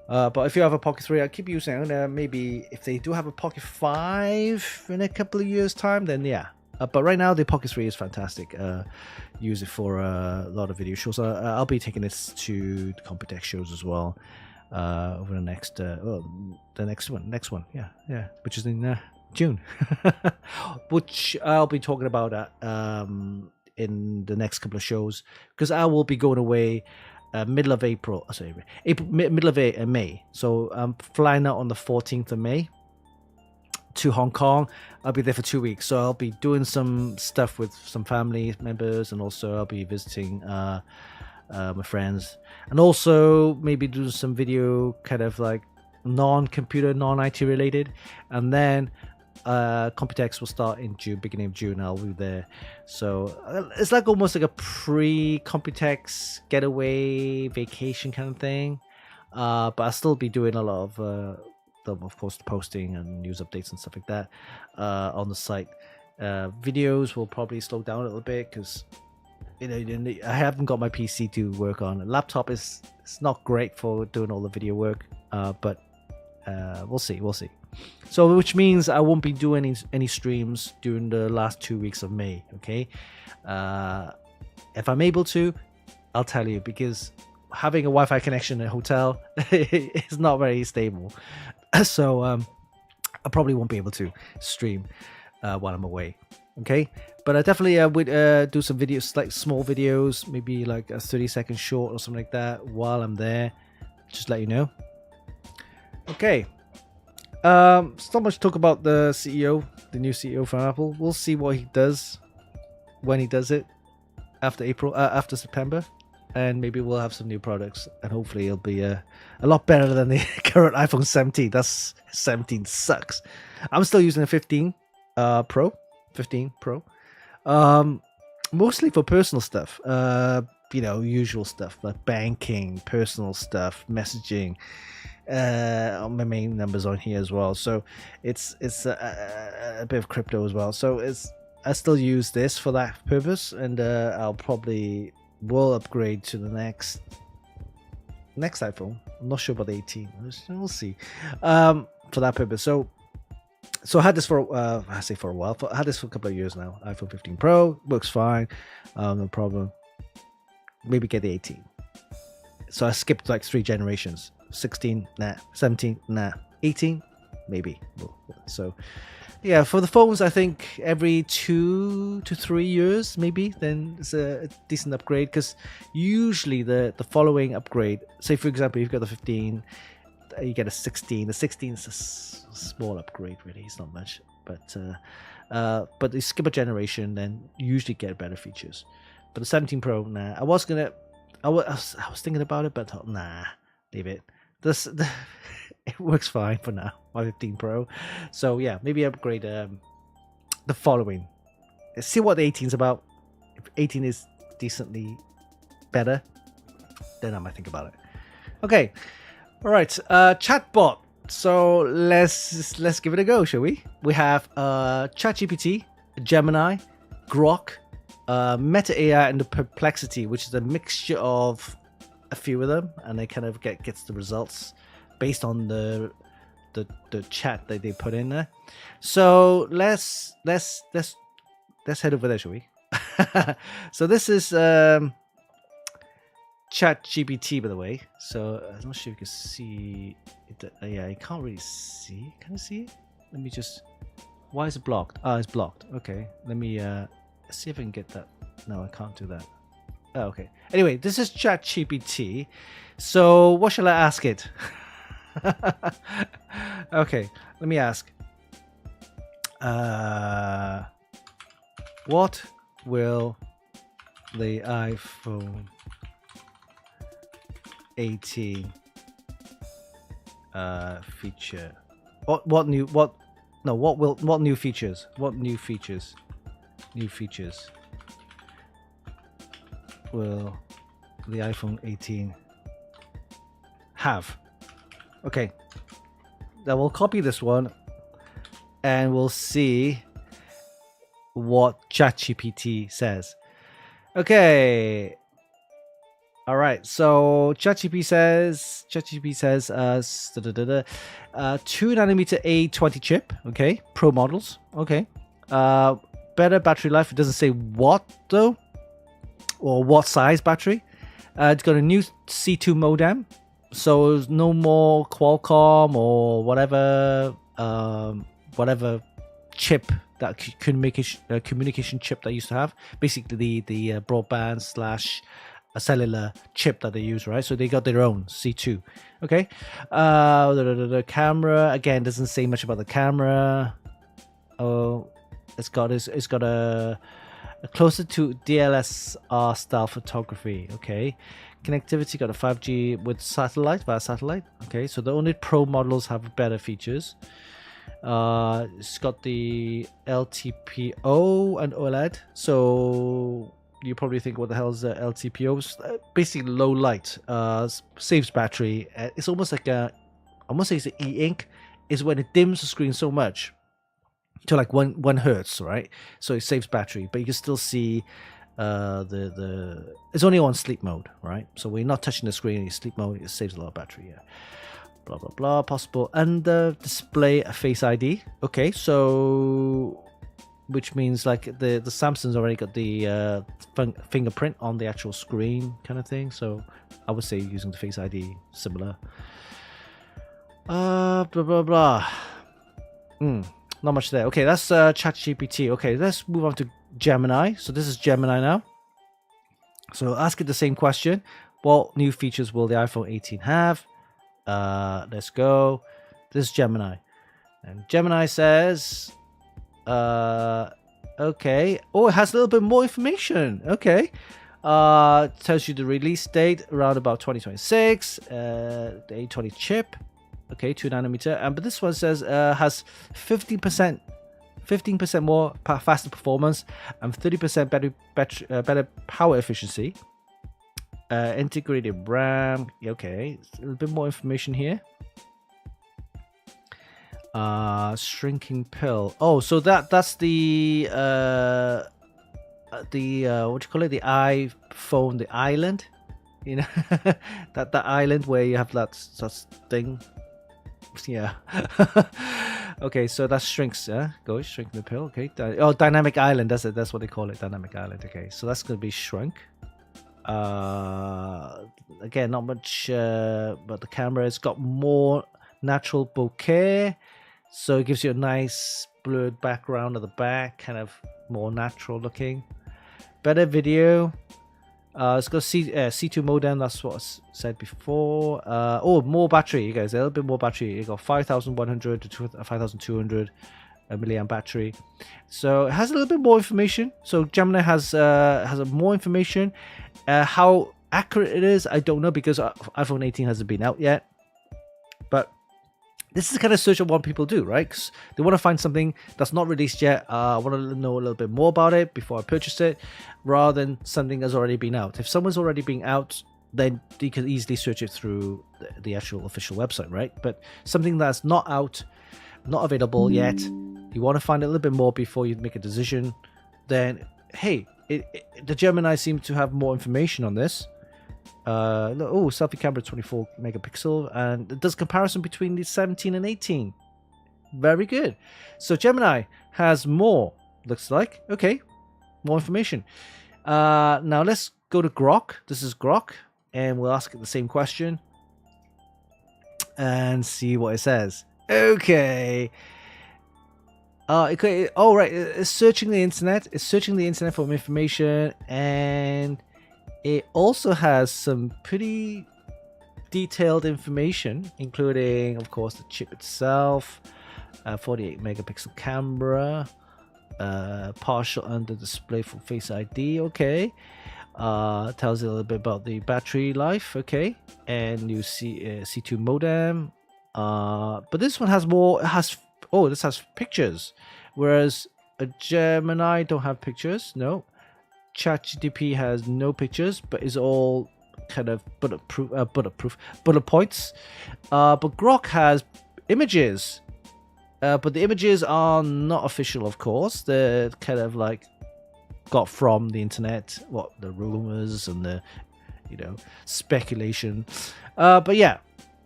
S2: But if you have a Pocket 3, I keep using it. Maybe if they do have a Pocket 5 in a couple of years' time, then yeah. But right now, the Pocket 3 is fantastic. Use it for a lot of video shows. I'll be taking this to the Computex shows as well over the next one. Yeah, which is in June, which I'll be talking about in the next couple of shows, because I will be going away middle of May. So I'm flying out on the 14th of May to Hong Kong. I'll be there for 2 weeks, so I'll be doing some stuff with some family members, and also I'll be visiting my friends, and also maybe do some video kind of like non-computer, non-IT related. And then Computex will start in June, beginning of June. I'll be there, so it's like almost like a pre-Computex getaway vacation kind of thing. But I'll still be doing a lot of course, posting and news updates and stuff like that on the site. Videos will probably slow down a little bit, because I haven't got my PC to work on. A laptop is it's not great for doing all the video work, but we'll see. So, which means I won't be doing any streams during the last 2 weeks of May. Okay, if I'm able to, I'll tell you, because having a Wi-Fi connection in a hotel is not very stable. So I probably won't be able to stream while I'm away. Okay, but I definitely would do some videos, like small videos, maybe like a 30-second short or something like that while I'm there. Just let you know. Okay. It's not much talk about the CEO, the new CEO from Apple. We'll see what he does when he does it after September, and maybe we'll have some new products, and hopefully it'll be a lot better than the current iPhone 17. 17 sucks. I'm still using a 15 Pro, mostly for personal stuff. Usual stuff like banking, personal stuff, messaging. My main numbers on here as well, so it's a bit of crypto as well. So I still use this for that purpose, and I'll probably will upgrade to the next iPhone. I'm not sure about the 18. We'll see. For that purpose. So I had this for I say for a while. I had this for a couple of years now. iPhone 15 Pro works fine, no problem. Maybe get the 18. So I skipped like 3 generations. 16, nah. 17, nah. 18, maybe. So yeah, for the phones, I think every 2 to 3 years, maybe, then it's a decent upgrade, because usually the following upgrade, say for example, you've got the 15, you get a 16. The 16 is a small upgrade, really. It's not much, but you skip a generation, then you usually get better features. But the 17 Pro, nah. I was thinking about it, but I thought, nah, leave it. It works fine for now. My 15 Pro. So yeah, maybe upgrade the following. Let's see what the 18 is about. If 18 is decently better, then I might think about it. Okay, all right. Chatbot. So let's give it a go, shall we? We have ChatGPT, Gemini, Grok, Meta AI, and the Perplexity, which is a mixture of a few of them, and they kind of gets the results based on the chat that they put in there. So let's head over there, shall we? So this is ChatGPT, by the way. So I'm not sure if you can see it. Yeah, I can't really see. Can I see it? Let me just. Why is it blocked? Ah, it's blocked. Okay, let me see if I can get that. No, I can't do that. Oh, okay. Anyway, this is ChatGPT. So what shall I ask it? Okay, let me ask. What will the iPhone 18 feature? What new features? What new features? New features will the iPhone 18 have? Okay, then we'll copy this one and we'll see what ChatGPT says. Okay, all right, so ChatGPT says 2nm A20 chip. Okay, Pro models. Okay, better battery life. It doesn't say what though, or what size battery. It's got a new C2 modem, so there's no more Qualcomm or whatever chip, that communication chip that I used to have. Basically the broadband / a cellular chip that they use, right? So they got their own C2. Okay. The camera, again, doesn't say much about the camera. Oh, it's got a closer to DSLR style photography. Okay. Connectivity, got a 5G with via satellite. Okay, so the only Pro models have better features. It's got the LTPO and OLED. So you probably think, what the hell is the LTPO? Basically low light, saves battery. It's almost like I must say it's an e-ink, is when it dims the screen so much to like one hertz, right? So it saves battery, but you can still see It's only on sleep mode, right? So we're not touching the screen in sleep mode. It saves a lot of battery. Yeah. Blah blah blah. Possible under display Face ID. Okay, so which means like the Samsung's already got the fingerprint on the actual screen kind of thing. So I would say using the Face ID similar. Blah blah blah. Not much there. Okay, that's ChatGPT. Okay, let's move on to Gemini. So this is Gemini now. So ask it the same question. What new features will the iPhone 18 have? Let's go. This is Gemini. And Gemini says, okay. Oh, it has a little bit more information. Okay. Tells you the release date around about 2026. The A20 chip. Okay, 2nm. But this one says has 15% more faster performance and 30% better power efficiency. Integrated RAM. Okay, a little bit more information here. Shrinking pill. Oh, so that's the what do you call it? The iPhone, the island. You know, that island where you have that thing. Yeah. Okay, so that shrinks. Go shrinking the pill. Okay. Dynamic island. That's it. That's what they call it. Dynamic island. Okay, so that's gonna be shrunk. Again, not much. But the camera has got more natural bokeh, so it gives you a nice blurred background at the back, kind of more natural looking. Better video. It's got C2 modem. That's what I said before. More battery, you guys. A little bit more battery. You got 5,100 to 5,200 milliamp battery. So it has a little bit more information. So Gemini has more information. How accurate it is, I don't know, because iPhone 18 hasn't been out yet. But this is the kind of search what people do, right? 'Cause they want to find something that's not released yet. I want to know a little bit more about it before I purchase it, rather than something that's already been out. If someone's already been out, then you can easily search it through the actual official website, right? But something that's not out, not available yet, you want to find a little bit more before you make a decision, then hey, the Gemini seems to have more information on this. Selfie camera 24 megapixel, and it does comparison between the 17 and 18. Very good. So Gemini has more, looks like. Okay, more information. Now let's go to Grok. This is Grok, and we'll ask it the same question and see what it says. Okay. Okay. Oh, right. It's searching the internet. It's searching the internet for information, and it also has some pretty detailed information, including, of course, the chip itself, 48 megapixel camera, partial under display for Face ID. Okay. Tells you a little bit about the battery life. Okay. And you see C2 modem. But this one has more. This has pictures, whereas a Gemini don't have pictures. No. ChatGPT has no pictures, but is all kind of bullet points. But Grok has images, but the images are not official, of course. They're kind of like got from the internet, what the rumors and the speculation. But yeah,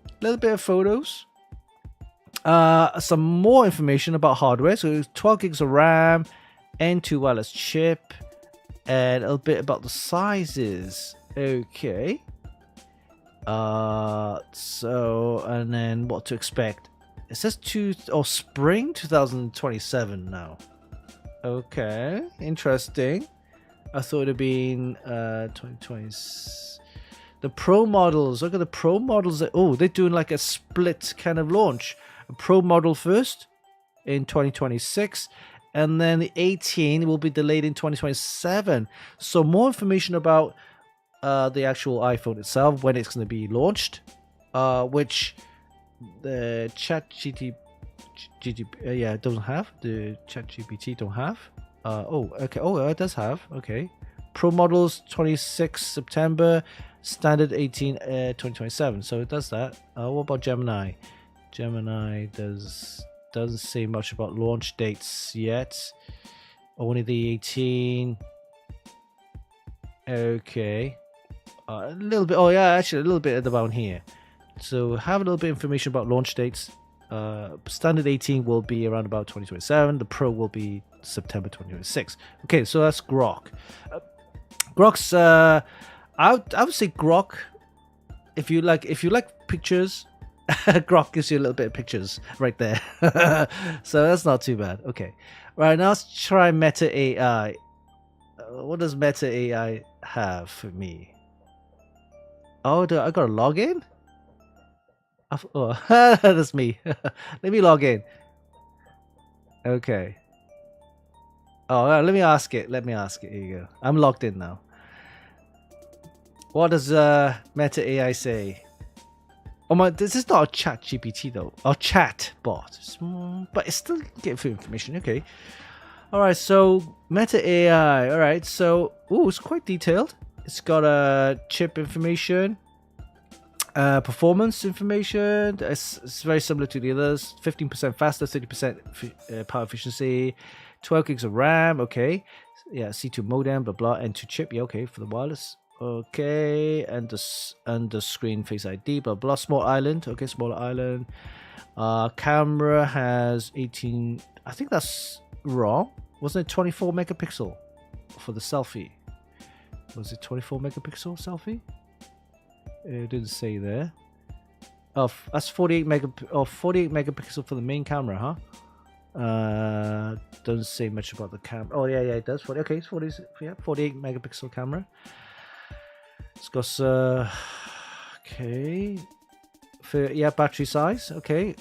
S2: a little bit of photos. Some more information about hardware. So 12 gigs of RAM, N2 wireless chip, and a little bit about the sizes. Okay. And then what to expect. It says spring 2027 now. Okay, interesting. I thought it'd been 2020. The Pro models. Look at the Pro models. They're doing like a split kind of launch. A Pro model first in 2026, and then the 18 will be delayed in 2027. So more information about the actual iPhone itself, when it's going to be launched, which the ChatGPT doesn't have. The ChatGPT don't have. Okay. It does have. Okay. Pro models 26 September, standard 18 2027. So it does that. What about Gemini? Gemini doesn't say much about launch dates yet. Only the 18. Okay. A little bit. Oh yeah, actually a little bit at the bottom here. So have a little bit of information about launch dates. Standard 18 will be around about 2027. The Pro will be September 2026. Okay, so that's Grok. Grok's I would say Grok. If you like pictures, Grok gives you a little bit of pictures right there. So that's not too bad. Okay, right now let's try Meta AI. What does Meta AI have for me? Oh, I gotta log in? Oh, that's me. Let me log in. Okay. Oh, let me ask it. Here you go. I'm logged in now. What does Meta AI say? Oh my, this is not a ChatGPT though. Or Chatbot. But it's still getting for information. Okay. Alright, so Meta AI. Alright, so it's quite detailed. It's got chip information. Performance information. It's very similar to the others. 15% faster, 30% power efficiency, 12 gigs of RAM. Okay, yeah, C2 modem, blah blah, and 2 chip. Yeah, okay, for the wireless. Okay, and the screen Face ID, blah blah. Small island. Okay, smaller island. Camera has 18. I think that's wrong. Wasn't it 24 megapixel for the selfie? Was it 24 megapixel selfie? It didn't say there. Oh, that's 48 megapixel for the main camera, huh? Doesn't say much about the camera. Oh yeah, it does. Okay, it's 48 megapixel camera. It's got okay. For battery size. Okay.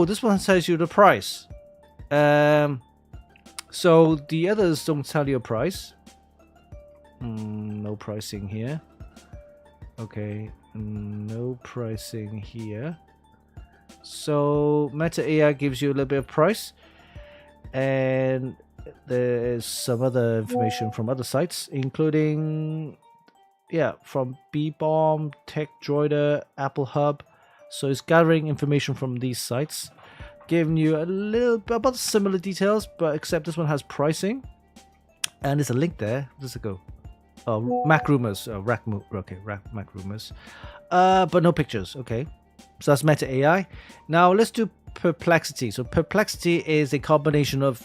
S2: This one tells you the price. So the others don't tell you a price. No pricing here. Okay, no pricing here. So Meta AI gives you a little bit of price, and there's some other information from other sites, including from B-Bomb, Tech Droider, Apple Hub. So it's gathering information from these sites, giving you a little bit about similar details, but except this one has pricing, and there's a link there. Where does it go? Oh, Mac Rumors. Mac Rumors. But no pictures. Okay. So that's Meta AI. Now let's do Perplexity. So Perplexity is a combination of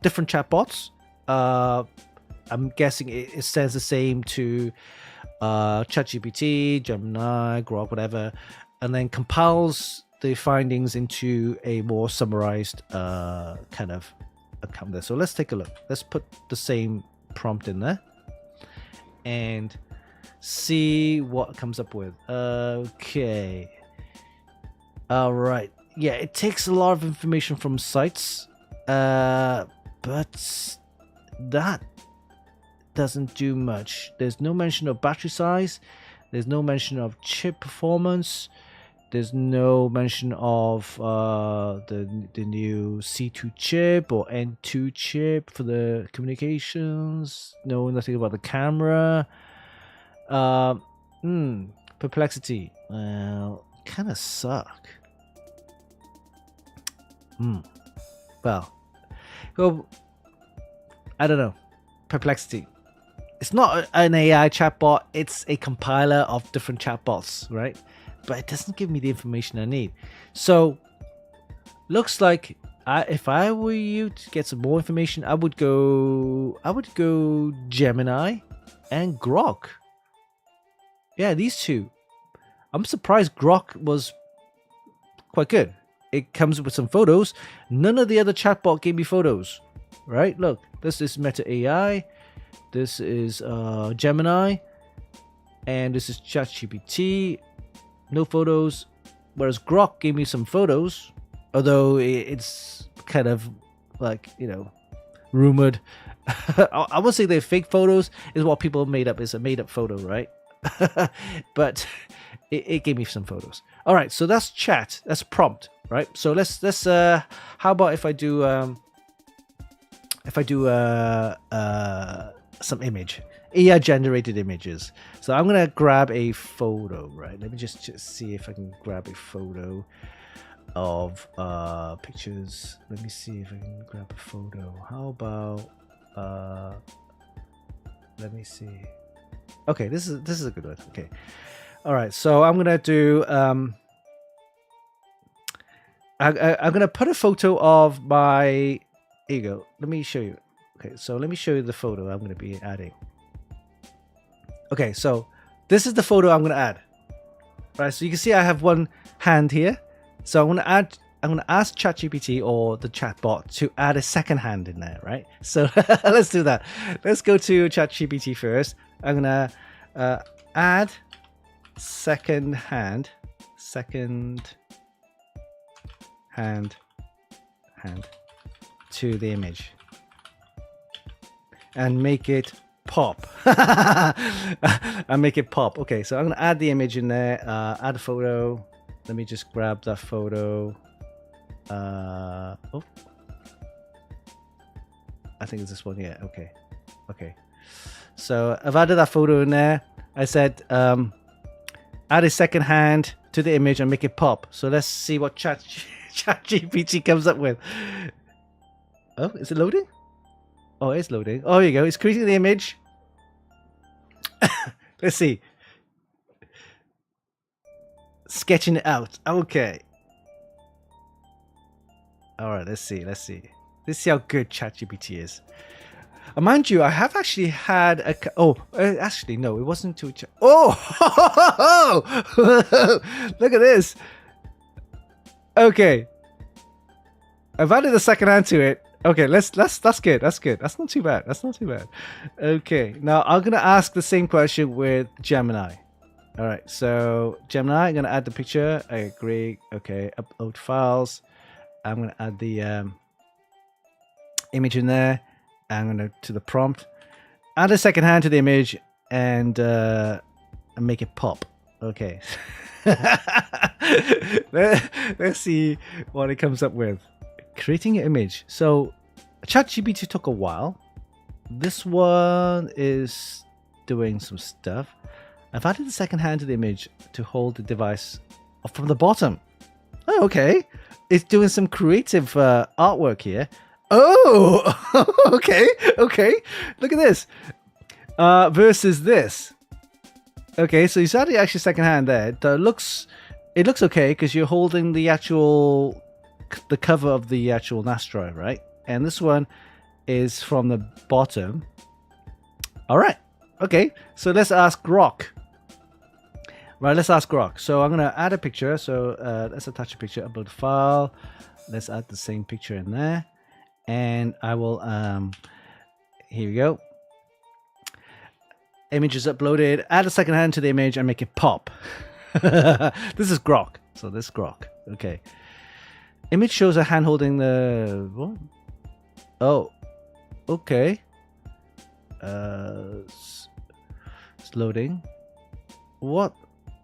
S2: different chatbots. I'm guessing it stands the same to ChatGPT, Gemini, Grok, whatever, and then compiles the findings into a more summarized kind of account there. So let's take a look. Let's put the same prompt in there and see what it comes up with. Okay. All right. Yeah, it takes a lot of information from sites, but that doesn't do much. There's no mention of battery size. There's no mention of chip performance. There's no mention of the new C2 chip or N2 chip for the communications. No, nothing about the camera. Perplexity. Well, kind of suck. Well, I don't know. Perplexity. It's not an AI chatbot. It's a compiler of different chatbots, right? But it doesn't give me the information I need. So, looks like if I were you to get some more information, I would go Gemini and Grok. Yeah, these two. I'm surprised Grok was quite good. It comes with some photos. None of the other chatbot gave me photos, right? Look, this is Meta AI. This is Gemini, and this is ChatGPT. No photos, whereas Grok gave me some photos, although it's kind of like, rumored. I would say they're fake photos, is what people made up. It's a made up photo, right? But it gave me some photos. All right, so that's chat, that's prompt, right? So let's how about if I do some image, AI generated images. So I'm gonna grab a photo, right? Let me just see if I can grab a photo of pictures. Let me see if I can grab a photo. How about let me see. Okay, this is a good one. Okay, all right. So I'm gonna do. I'm gonna put a photo of my. Here you go. Let me show you. Okay, so let me show you the photo I'm gonna be adding. Okay, so this is the photo I'm gonna add. Right, so you can see I have one hand here. So I'm gonna ask ChatGPT or the chatbot to add a second hand in there, right? So let's do that. Let's go to ChatGPT first. I'm gonna add second hand to the image and make it pop. And make it pop. Okay, so I'm gonna add the image in there, add a photo. Let me just grab that photo. Oh, I think it's this one. Yeah. Okay. So I've added that photo in there. I said add a second hand to the image and make it pop. So let's see what ChatGPT comes up with. Oh, is it loading? Oh, it's loading. Oh, here you go. It's creating the image. Let's see. Sketching it out. Okay. All right. Let's see. Let's see how good ChatGPT is. Mind you, I have actually had a. Oh, actually, no, it wasn't too. Oh, look at this. Okay. I've added a second hand to it. Okay, that's good. That's good. That's not too bad. Okay, now I'm gonna ask the same question with Gemini. All right, so Gemini, I'm gonna add the picture. I agree. Okay, upload files. I'm gonna add the image in there. I'm gonna to the prompt. Add a second hand to the image and make it pop. Okay. Let's see what it comes up with. Creating an image. So ChatGPT took a while. This one is doing some stuff. I've added the second hand to the image to hold the device from the bottom. Oh, okay. It's doing some creative artwork here. Oh, okay. Look at this. Versus this. Okay, so you added actually second hand there. It looks okay because you're holding the cover of the actual NAS drive, right? And this one is from the bottom. All right. Okay. So let's ask Grok. Right. Let's ask Grok. So I'm gonna add a picture. So let's attach a picture. Upload a file. Let's add the same picture in there, and I will. Here we go. Image is uploaded. Add a second hand to the image and make it pop. This is Grok. So this is Grok. Okay. Image shows a hand holding the what? Oh, okay. It's loading. What?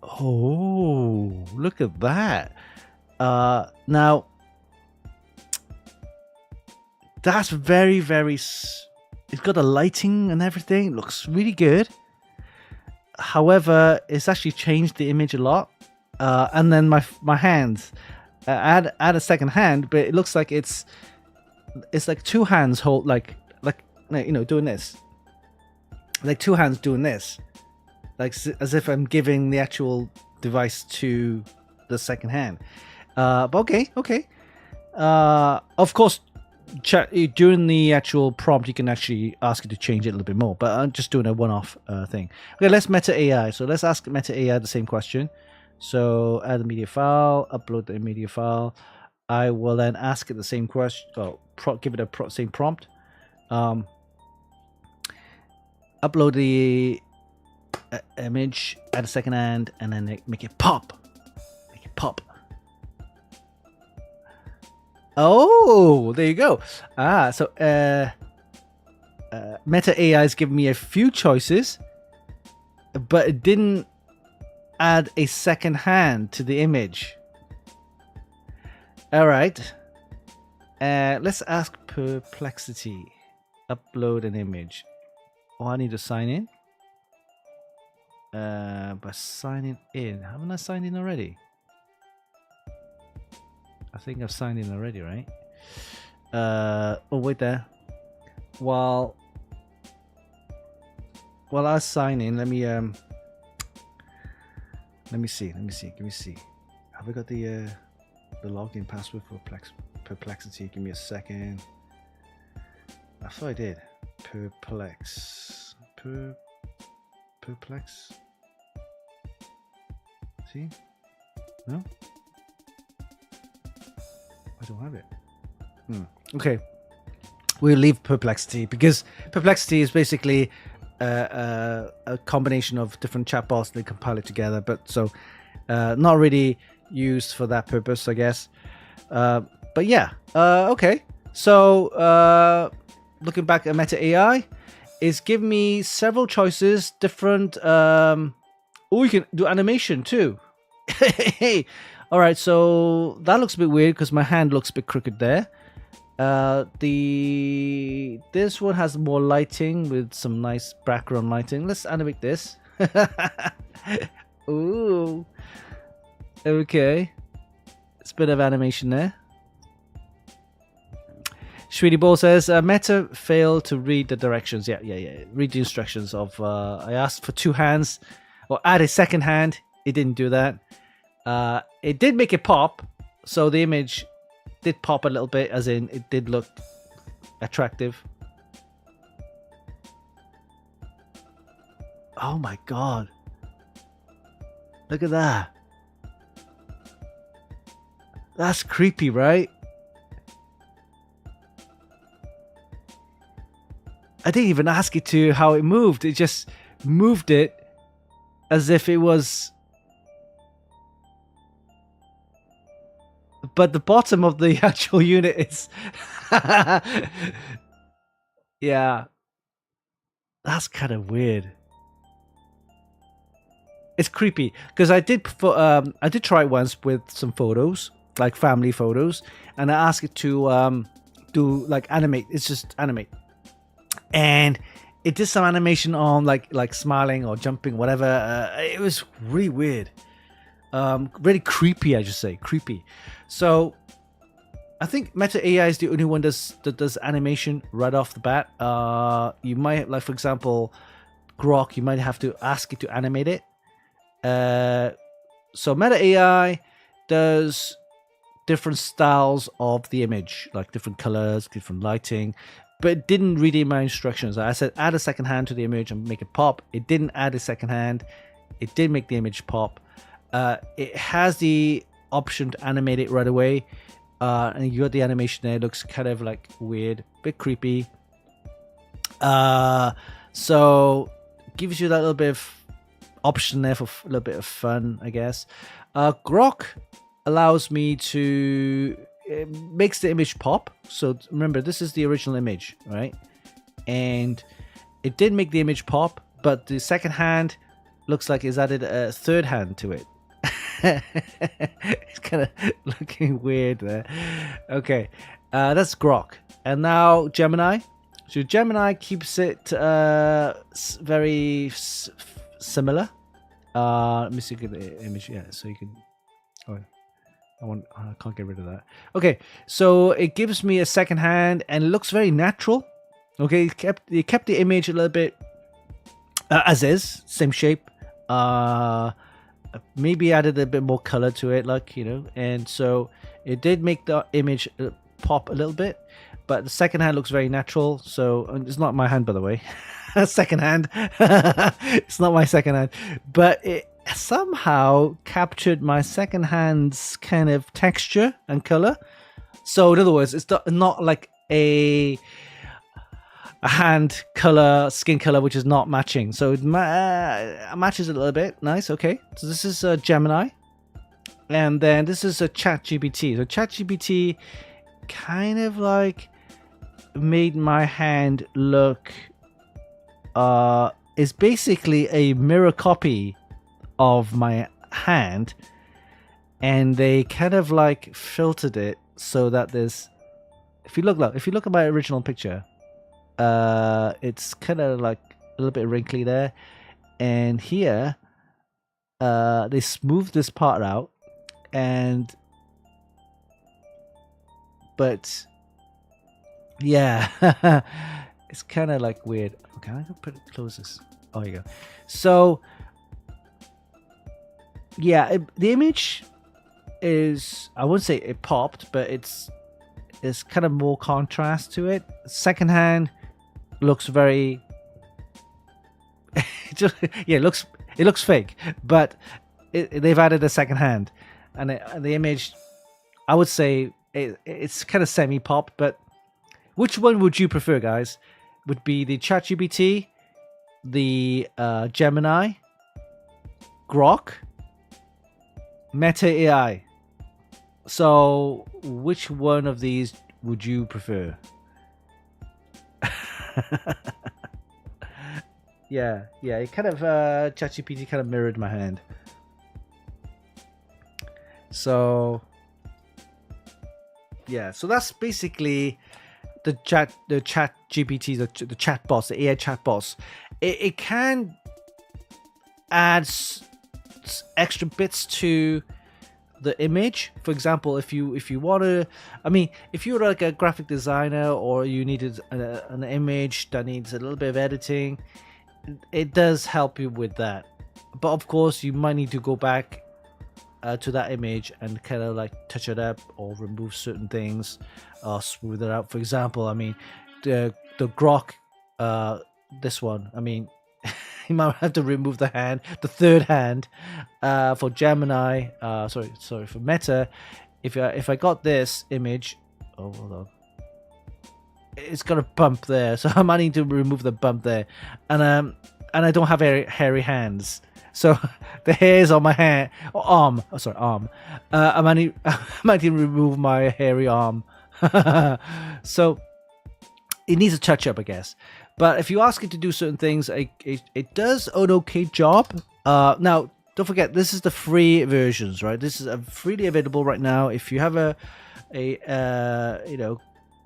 S2: Oh, look at that. Now that's very. It's got the lighting and everything. It looks really good. However, it's actually changed the image a lot. And then my hands. Add a second hand, but it looks like it's like two hands hold like doing this, like two hands doing this, like as if I'm giving the actual device to the second hand. But okay. Of course, during the actual prompt, you can actually ask it to change it a little bit more. But I'm just doing a one-off thing. Okay, let's Meta AI. So let's ask Meta AI the same question. So add a media file, upload the media file. I will then ask it the same question. Oh, give it a same prompt. Upload the image, add a second hand, and then make it pop. Make it pop. Oh, there you go. So Meta AI has given me a few choices, but it didn't add a second hand to the image. All right. Let's ask Perplexity. Upload an image. Oh, I need to sign in. By signing in. Haven't I signed in already? I think I've signed in already, right? Oh, wait there. While while I sign in, let me see. Give me see. Have I got the login password for Perplexity? Give me a second. I thought I did. Perplex. See? No? I don't have it. Okay. We'll leave Perplexity because Perplexity is basically a combination of different chatbots. They compile it together, but so not really used for that purpose, I guess. But yeah, okay. So looking back at Meta AI, it's given me several choices, different. Oh, you can do animation too. Hey, all right. So that looks a bit weird because my hand looks a bit crooked there. This one has more lighting with some nice background lighting. Let's animate this. Ooh, okay, it's a bit of animation there. Sweetie Ball says Meta failed to read the directions. Yeah. Read the instructions of I asked for 2 hands or add a second hand. It didn't do that. It did make it pop, so the image did pop a little bit, as in it did look attractive. Oh my god, look at that. That's creepy, right? I didn't even ask it to how it moved. It just moved it as if it was. But the bottom of the actual unit is. Yeah. That's kind of weird. It's creepy because I did try it once with some photos, like family photos, and I asked it to do like animate. It's just animate. And it did some animation on like smiling or jumping, whatever. It was really weird, really creepy. I should say creepy. So I think Meta AI is the only one that does animation right off the bat. You might, like for example, Grok. You might have to ask it to animate it. So Meta AI does different styles of the image, like different colors, different lighting. But it didn't read my instructions. I said add a second hand to the image and make it pop. It didn't add a second hand. It did make the image pop. It has the option to animate it right away. And you got the animation there. It looks kind of like weird, a bit creepy. So gives you that little bit of option there for a little bit of fun, I guess. Grok allows me to... It makes the image pop. So remember, this is the original image, right? And it did make the image pop, but the second hand looks like it's added a third hand to it. It's kind of looking weird there. Okay, that's Grok. And now Gemini. So Gemini keeps it very similar. Let me see the image. Yeah, so you can... Oh, I can't get rid of that. Okay, so it gives me a second hand and it looks very natural. Okay, it kept the image a little bit as is, same shape. Maybe added a bit more color to it, like, you know. And so it did make the image pop a little bit, but the second hand looks very natural. So it's not my hand, by the way. Second hand. It's not my second hand, but it somehow captured my second hand's kind of texture and color. So in other words, it's not like a hand color, skin color, which is not matching. So it matches a little bit. Nice. Okay, so this is Gemini, and then this is a ChatGPT. So ChatGPT kind of like made my hand look is basically a mirror copy of my hand, and they kind of like filtered it so that there's, if you look at my original picture, it's kind of like a little bit wrinkly there, and here they smoothed this part out, but yeah. It's kind of like weird. Okay, I'm gonna close this. Oh, you go. So, yeah, the image is, I wouldn't say it popped, but it's kind of more contrast to it. Secondhand looks very, yeah, it looks fake, but they've added a secondhand, and the image, I would say it's kind of semi-pop. But which one would you prefer, guys? Would be the ChatGPT, the Gemini, Grok, Meta AI. So, which one of these would you prefer? Yeah, it kind of ChatGPT kind of mirrored my hand. So, yeah, so that's basically the ChatGPT, the chatbots, the AI chatbots. It can add extra bits to the image. For example, if you want to, I mean, if you're like a graphic designer or you needed an image that needs a little bit of editing, it does help you with that. But of course, you might need to go back to that image and kind of like touch it up or remove certain things, smooth it out. For example, I mean, the Grok, this one, I mean, you might have to remove the hand, the third hand. For Gemini, sorry, for Meta, if I got this image, oh, hold on, it's got a bump there, so I might need to remove the bump there, and I don't have hairy hands, so the hairs on my hand, arm. I might need to remove my hairy arm. So it needs a touch up, I guess. But if you ask it to do certain things, it does an okay job. Now, don't forget, this is the free versions, right? This is freely available right now. If you have a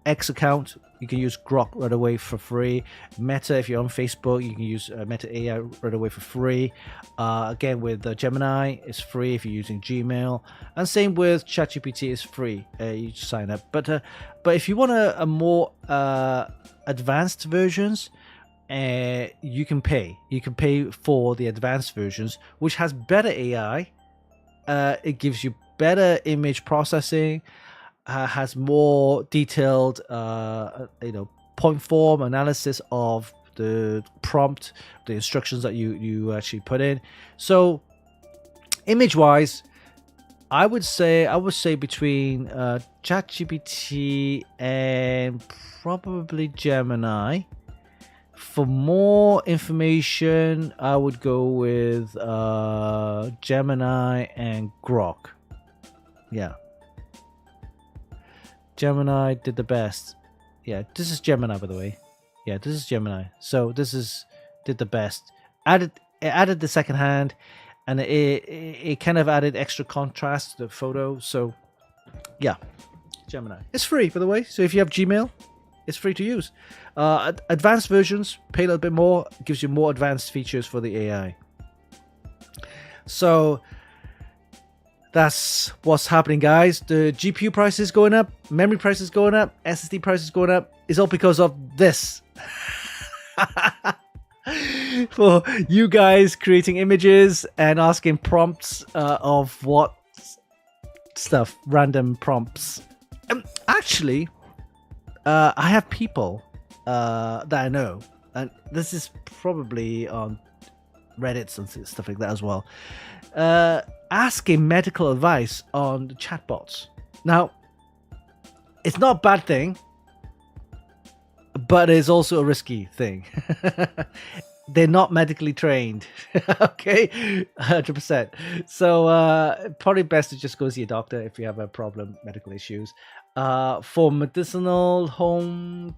S2: X account, you can use Grok right away for free. Meta, if you're on Facebook, you can use Meta AI right away for free. Again, with Gemini, it's free if you're using Gmail, and same with ChatGPT, it's free. You just sign up. But if you want a more advanced versions, you can pay. You can pay for the advanced versions, which has better AI. It gives you better image processing. Has more detailed, point form analysis of the prompt, the instructions that you actually put in. So, image-wise, I would say between ChatGPT and probably Gemini. For more information, I would go with Gemini and Grok. Yeah. Gemini did the best. Yeah, this is Gemini, by the way. Yeah, this is Gemini. So this did the best. Added the second hand, and it kind of added extra contrast to the photo. So yeah, Gemini. It's free, by the way. So if you have Gmail, it's free to use. Advanced versions, pay a little bit more, gives you more advanced features for the AI. So that's what's happening, guys. The GPU price is going up, memory price is going up, SSD price is going up. It's all because of this. For you guys creating images and asking prompts of what stuff, random prompts. Actually, I have people that I know, and this is probably on Reddit and stuff like that as well, asking medical advice on the chatbots. Now, it's not a bad thing, but it's also a risky thing. They're not medically trained. Okay, 100%. So probably best to just go see a doctor if you have a problem, medical issues. For medicinal home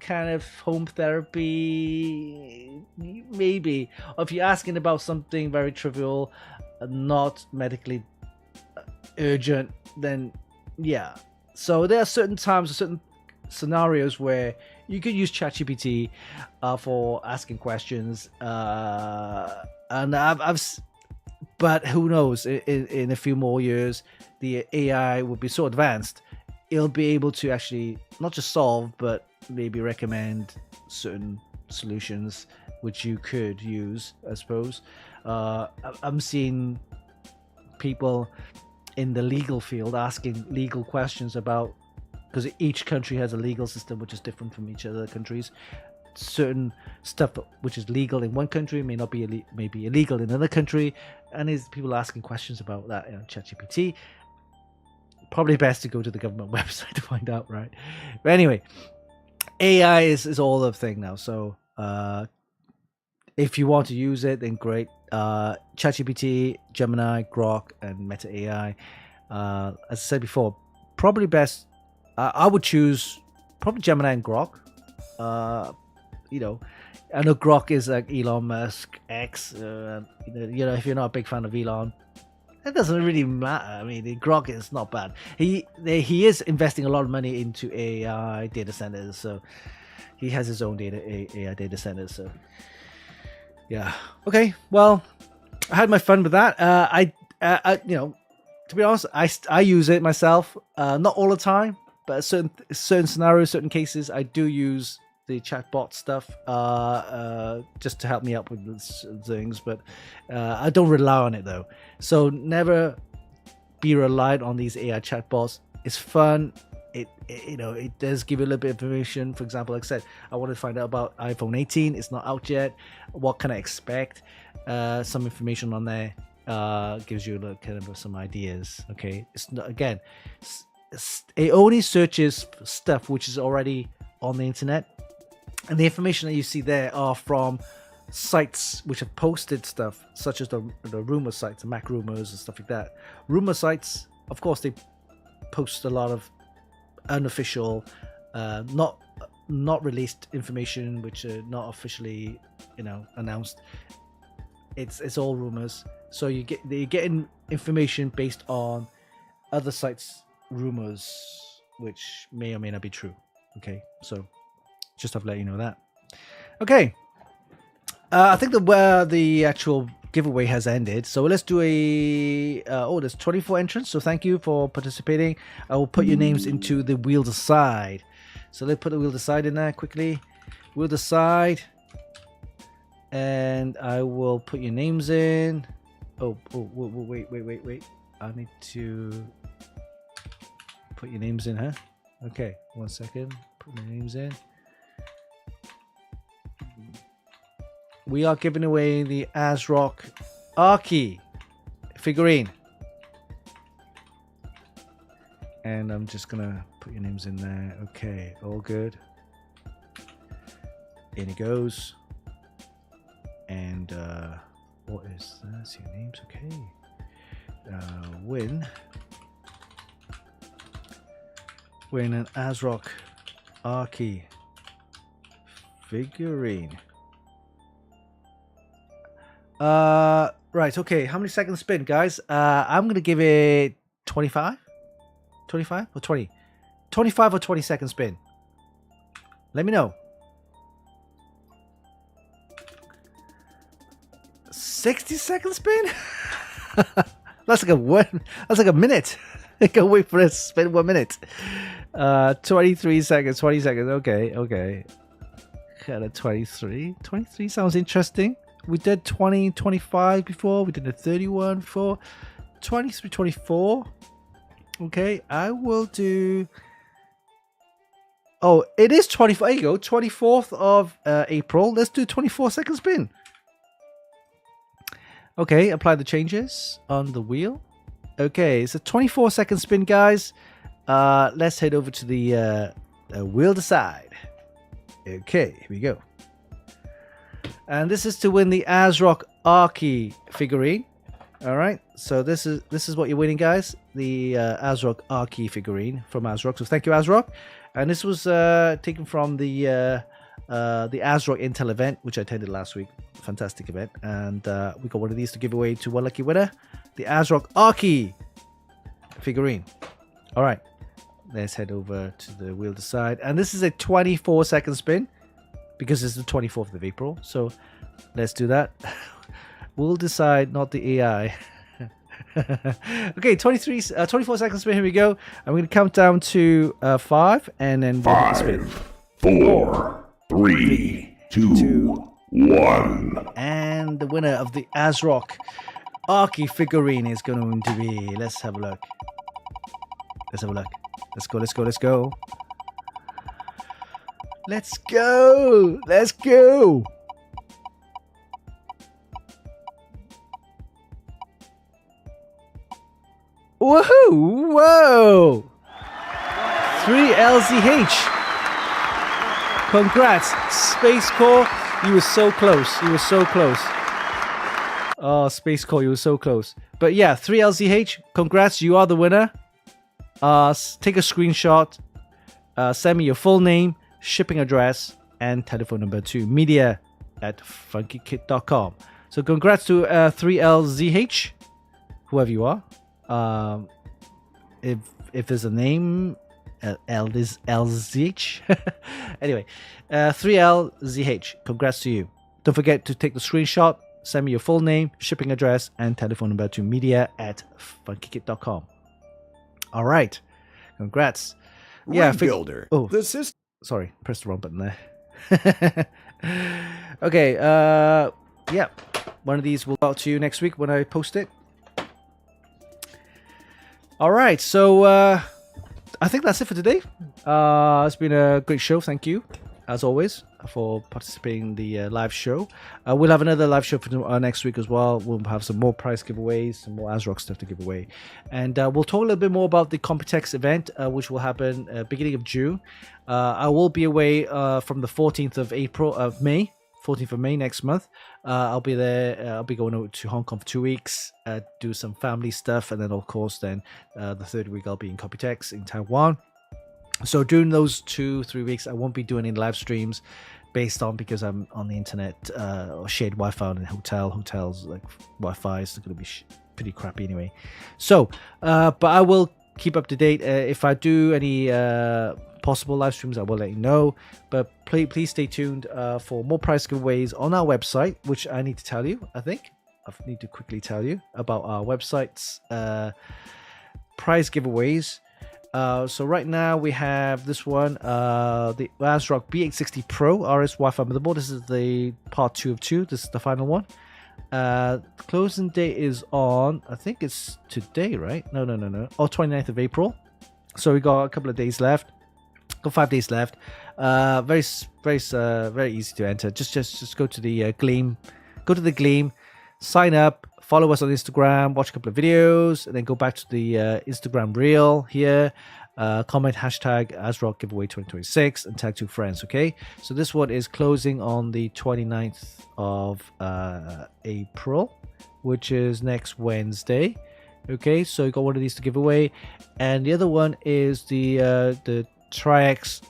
S2: therapy, maybe. Or if you're asking about something very trivial, not medically urgent, then yeah. So there are certain times, certain scenarios where you could use ChatGPT for asking questions, and but who knows? In a few more years, the AI will be so advanced, it'll be able to actually not just solve, but maybe recommend certain solutions which you could use, I suppose. I'm seeing people in the legal field asking legal questions about, because each country has a legal system which is different from each other countries. Certain stuff which is legal in one country may not be maybe illegal in another country, and there's people asking questions about that in ChatGPT. Probably best to go to the government website to find out, right? But anyway, AI is all the thing now. So if you want to use it, then great. ChatGPT, Gemini, Grok, and Meta AI. As I said before, probably best. I would choose probably Gemini and Grok. You know, I know Grok is like Elon Musk X. You know, if you're not a big fan of Elon, it doesn't really matter. I mean, Grok is not bad. He is investing a lot of money into AI data centers, so he has his own AI data centers. So yeah, okay. Well, I had my fun with that. I you know, to be honest, I use it myself. Not all the time, but certain scenarios, certain cases, I do use the chatbot stuff just to help me out with things, but I don't rely on it though. So never be reliant on these AI chatbots. It's fun. It you know, it does give you a little bit of information. For example, like I said, I want to find out about iPhone 18. It's not out yet. What can I expect? Some information on there gives you kind of some ideas. Okay, it's not, again, it only searches stuff which is already on the internet. And the information that you see there are from sites which have posted stuff, such as the rumor sites, the Mac rumors and stuff like that. Rumor sites, of course, they post a lot of unofficial, not released information, which are not officially, you know, announced. It's all rumors. So you're getting information based on other sites' rumors, which may or may not be true. Okay, so just have to let you know that. Okay, I think the actual giveaway has ended, so let's do a there's 24 entrants, so thank you for participating. I will put your names into the wheel decide. So let's put the wheel decide in there quickly. Wheel decide, and I will put your names in. Wait, I need to put your names in, huh? Okay, 1 second. Put my names in. We are giving away the ASRock Archie figurine. And I'm just gonna put your names in there. Okay, all good. In it goes. And what is that? Your names, okay. Win an ASRock Archie figurine. Right, okay, how many seconds spin, guys? I'm gonna give it 25 or 20. 25 or 20 second spin. Let me know. 60 second spin. That's like a minute. I can wait for it to spin 1 minute. 23 seconds, 20 seconds. Okay. Kind of 23 sounds interesting. We did 20, 25 before. We did a 31 before. 23, 24. Okay, I will do... Oh, it is 24. There you go. 24th of April. Let's do 24 second spin. Okay, apply the changes on the wheel. Okay, it's a 24 second spin, guys. Let's head over to the wheel decide. Okay, here we go. And this is to win the ASRock Archie figurine. All right, so this is what you're winning, guys. The ASRock Archie figurine from ASRock. So thank you, ASRock. And this was taken from the ASRock Intel event, which I attended last week. Fantastic event. And we got one of these to give away to one lucky winner. The ASRock Archie figurine. All right, let's head over to the wheel decide. And this is a 24 second spin, because it's the 24th of April. So let's do that. We'll decide, not the AI. Okay, 24 seconds spin. Here we go. I'm going to count down to 5, and then we'll spin.
S1: 4, 3, 2,
S4: 1.
S2: And the winner of the ASRock Archie figurine is going to be... Let's have a look. Let's have a look. Let's go, let's go, let's go. Let's go! Let's go! Woohoo! Whoa! 3LZH. Congrats, Space Core. You were so close. You were so close. Oh, Space Core, you were so close. But yeah, 3LZH. Congrats, you are the winner. Take a screenshot. Send me your full name, shipping address, and telephone number to media@funkykit.com. So congrats to 3LZH, whoever you are. If there's a name, LZH. Anyway, 3LZH, congrats to you. Don't forget to take the screenshot, send me your full name, shipping address, and telephone number to media@funkykit.com. All right, congrats. Yeah,
S1: Builder.
S2: Oh,
S1: The system.
S2: sorry, pressed the wrong button there. Okay, yeah, one of these will go out to you next week when I post it. All right, so I think that's it for today. It's been a great show. Thank you, as always, for participating in the live show. We'll have another live show for next week as well. We'll have some more prize giveaways, some more ASRock stuff to give away. And we'll talk a little bit more about the Computex event, which will happen beginning of June. I will be away from the 14th of May. 14th of May next month. I'll be there. I'll be going over to Hong Kong for 2 weeks, do some family stuff, and then of course, then the third week I'll be in Computex in Taiwan. So during those 2-3 weeks, I won't be doing any live streams, based on because I'm on the internet or shared Wi-Fi in a hotels like Wi-Fi is going to be pretty crappy anyway. So, but I will keep up to date. If I do any possible live streams, I will let you know. But please stay tuned for more prize giveaways on our website, which I need to tell you. I need to quickly tell you about our website's prize giveaways. So right now we have this one, the ASRock B860 Pro RS Wi-Fi motherboard. This is the part 2 of 2. This is the final one. Closing date is on, I think it's today, right? No. Oh, 29th of April. So we got a couple of days left. Got 5 days left. Very easy to enter. Just go to the Gleam. Go to the Gleam. Sign up. Follow us on Instagram. Watch a couple of videos, and then go back to the Instagram reel here. Comment hashtag ASRock giveaway 2026 and tag 2 friends. Okay. So this one is closing on the 29th of April, which is next Wednesday. Okay. So you got one of these to give away, and the other one is the Tri-X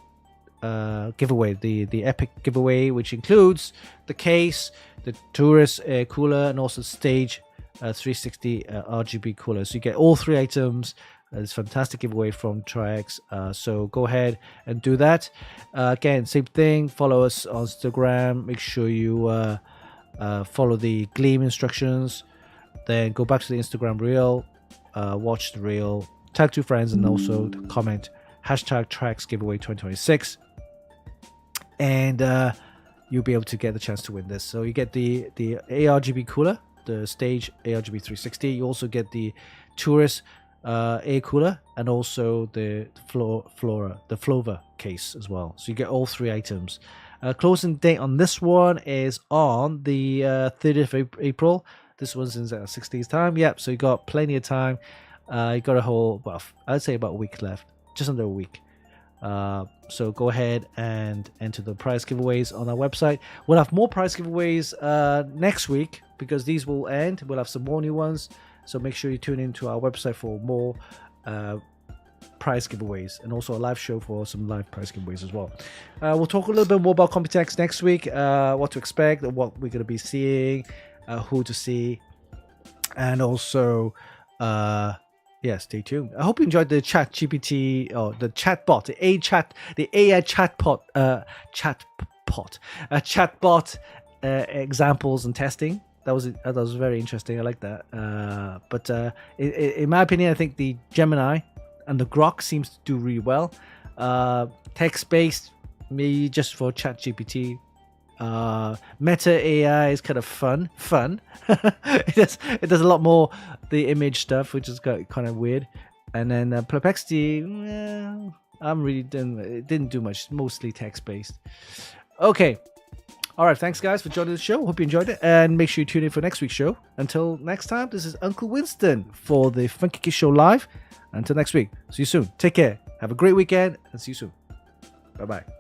S2: giveaway, the epic giveaway, which includes the case, the tourist air cooler, and also stage 360 RGB cooler. So you get all 3 items. It's fantastic giveaway from Tri-X. So go ahead and do that. Again, same thing. Follow us on Instagram. Make sure you follow the Gleam instructions. Then go back to the Instagram reel. Watch the reel. Tag 2 friends, and also comment hashtag Tri-X giveaway 2026. And you'll be able to get the chance to win this. So you get the ARGB cooler, the stage ARGB 360. You also get the tourist air cooler, and also the Flova case as well. So you get all 3 items. Closing date on this one is on the 30th of April. This one's in 6 days time. Yep. So you got plenty of time. You got a whole, well, I'd say about a week left, just under a week. So go ahead and enter the prize giveaways on our website. We'll have more prize giveaways next week, because these will end. We'll have some more new ones. So make sure you tune into our website for more prize giveaways, and also a live show for some live prize giveaways as well. We'll talk a little bit more about Computex next week, what to expect, what we're going to be seeing, who to see, and also yeah, stay tuned. I hope you enjoyed the ChatGPT, or the Chatbot, the AI Chatbot, Chatbot examples and testing. That was very interesting. I like that. But in my opinion, I think the Gemini and the Grok seems to do really well. Text-based, maybe just for ChatGPT. Meta AI is kind of fun. It does a lot more the image stuff, which is kind of weird. And then Perplexity, it didn't do much, mostly text based. Okay. All right, thanks guys for joining the show. Hope you enjoyed it, and make sure you tune in for next week's show. Until next time, this is Uncle Winston for the Funkykit Show Live. Until next week, see you soon. Take care. Have a great weekend, and see you soon. Bye-bye.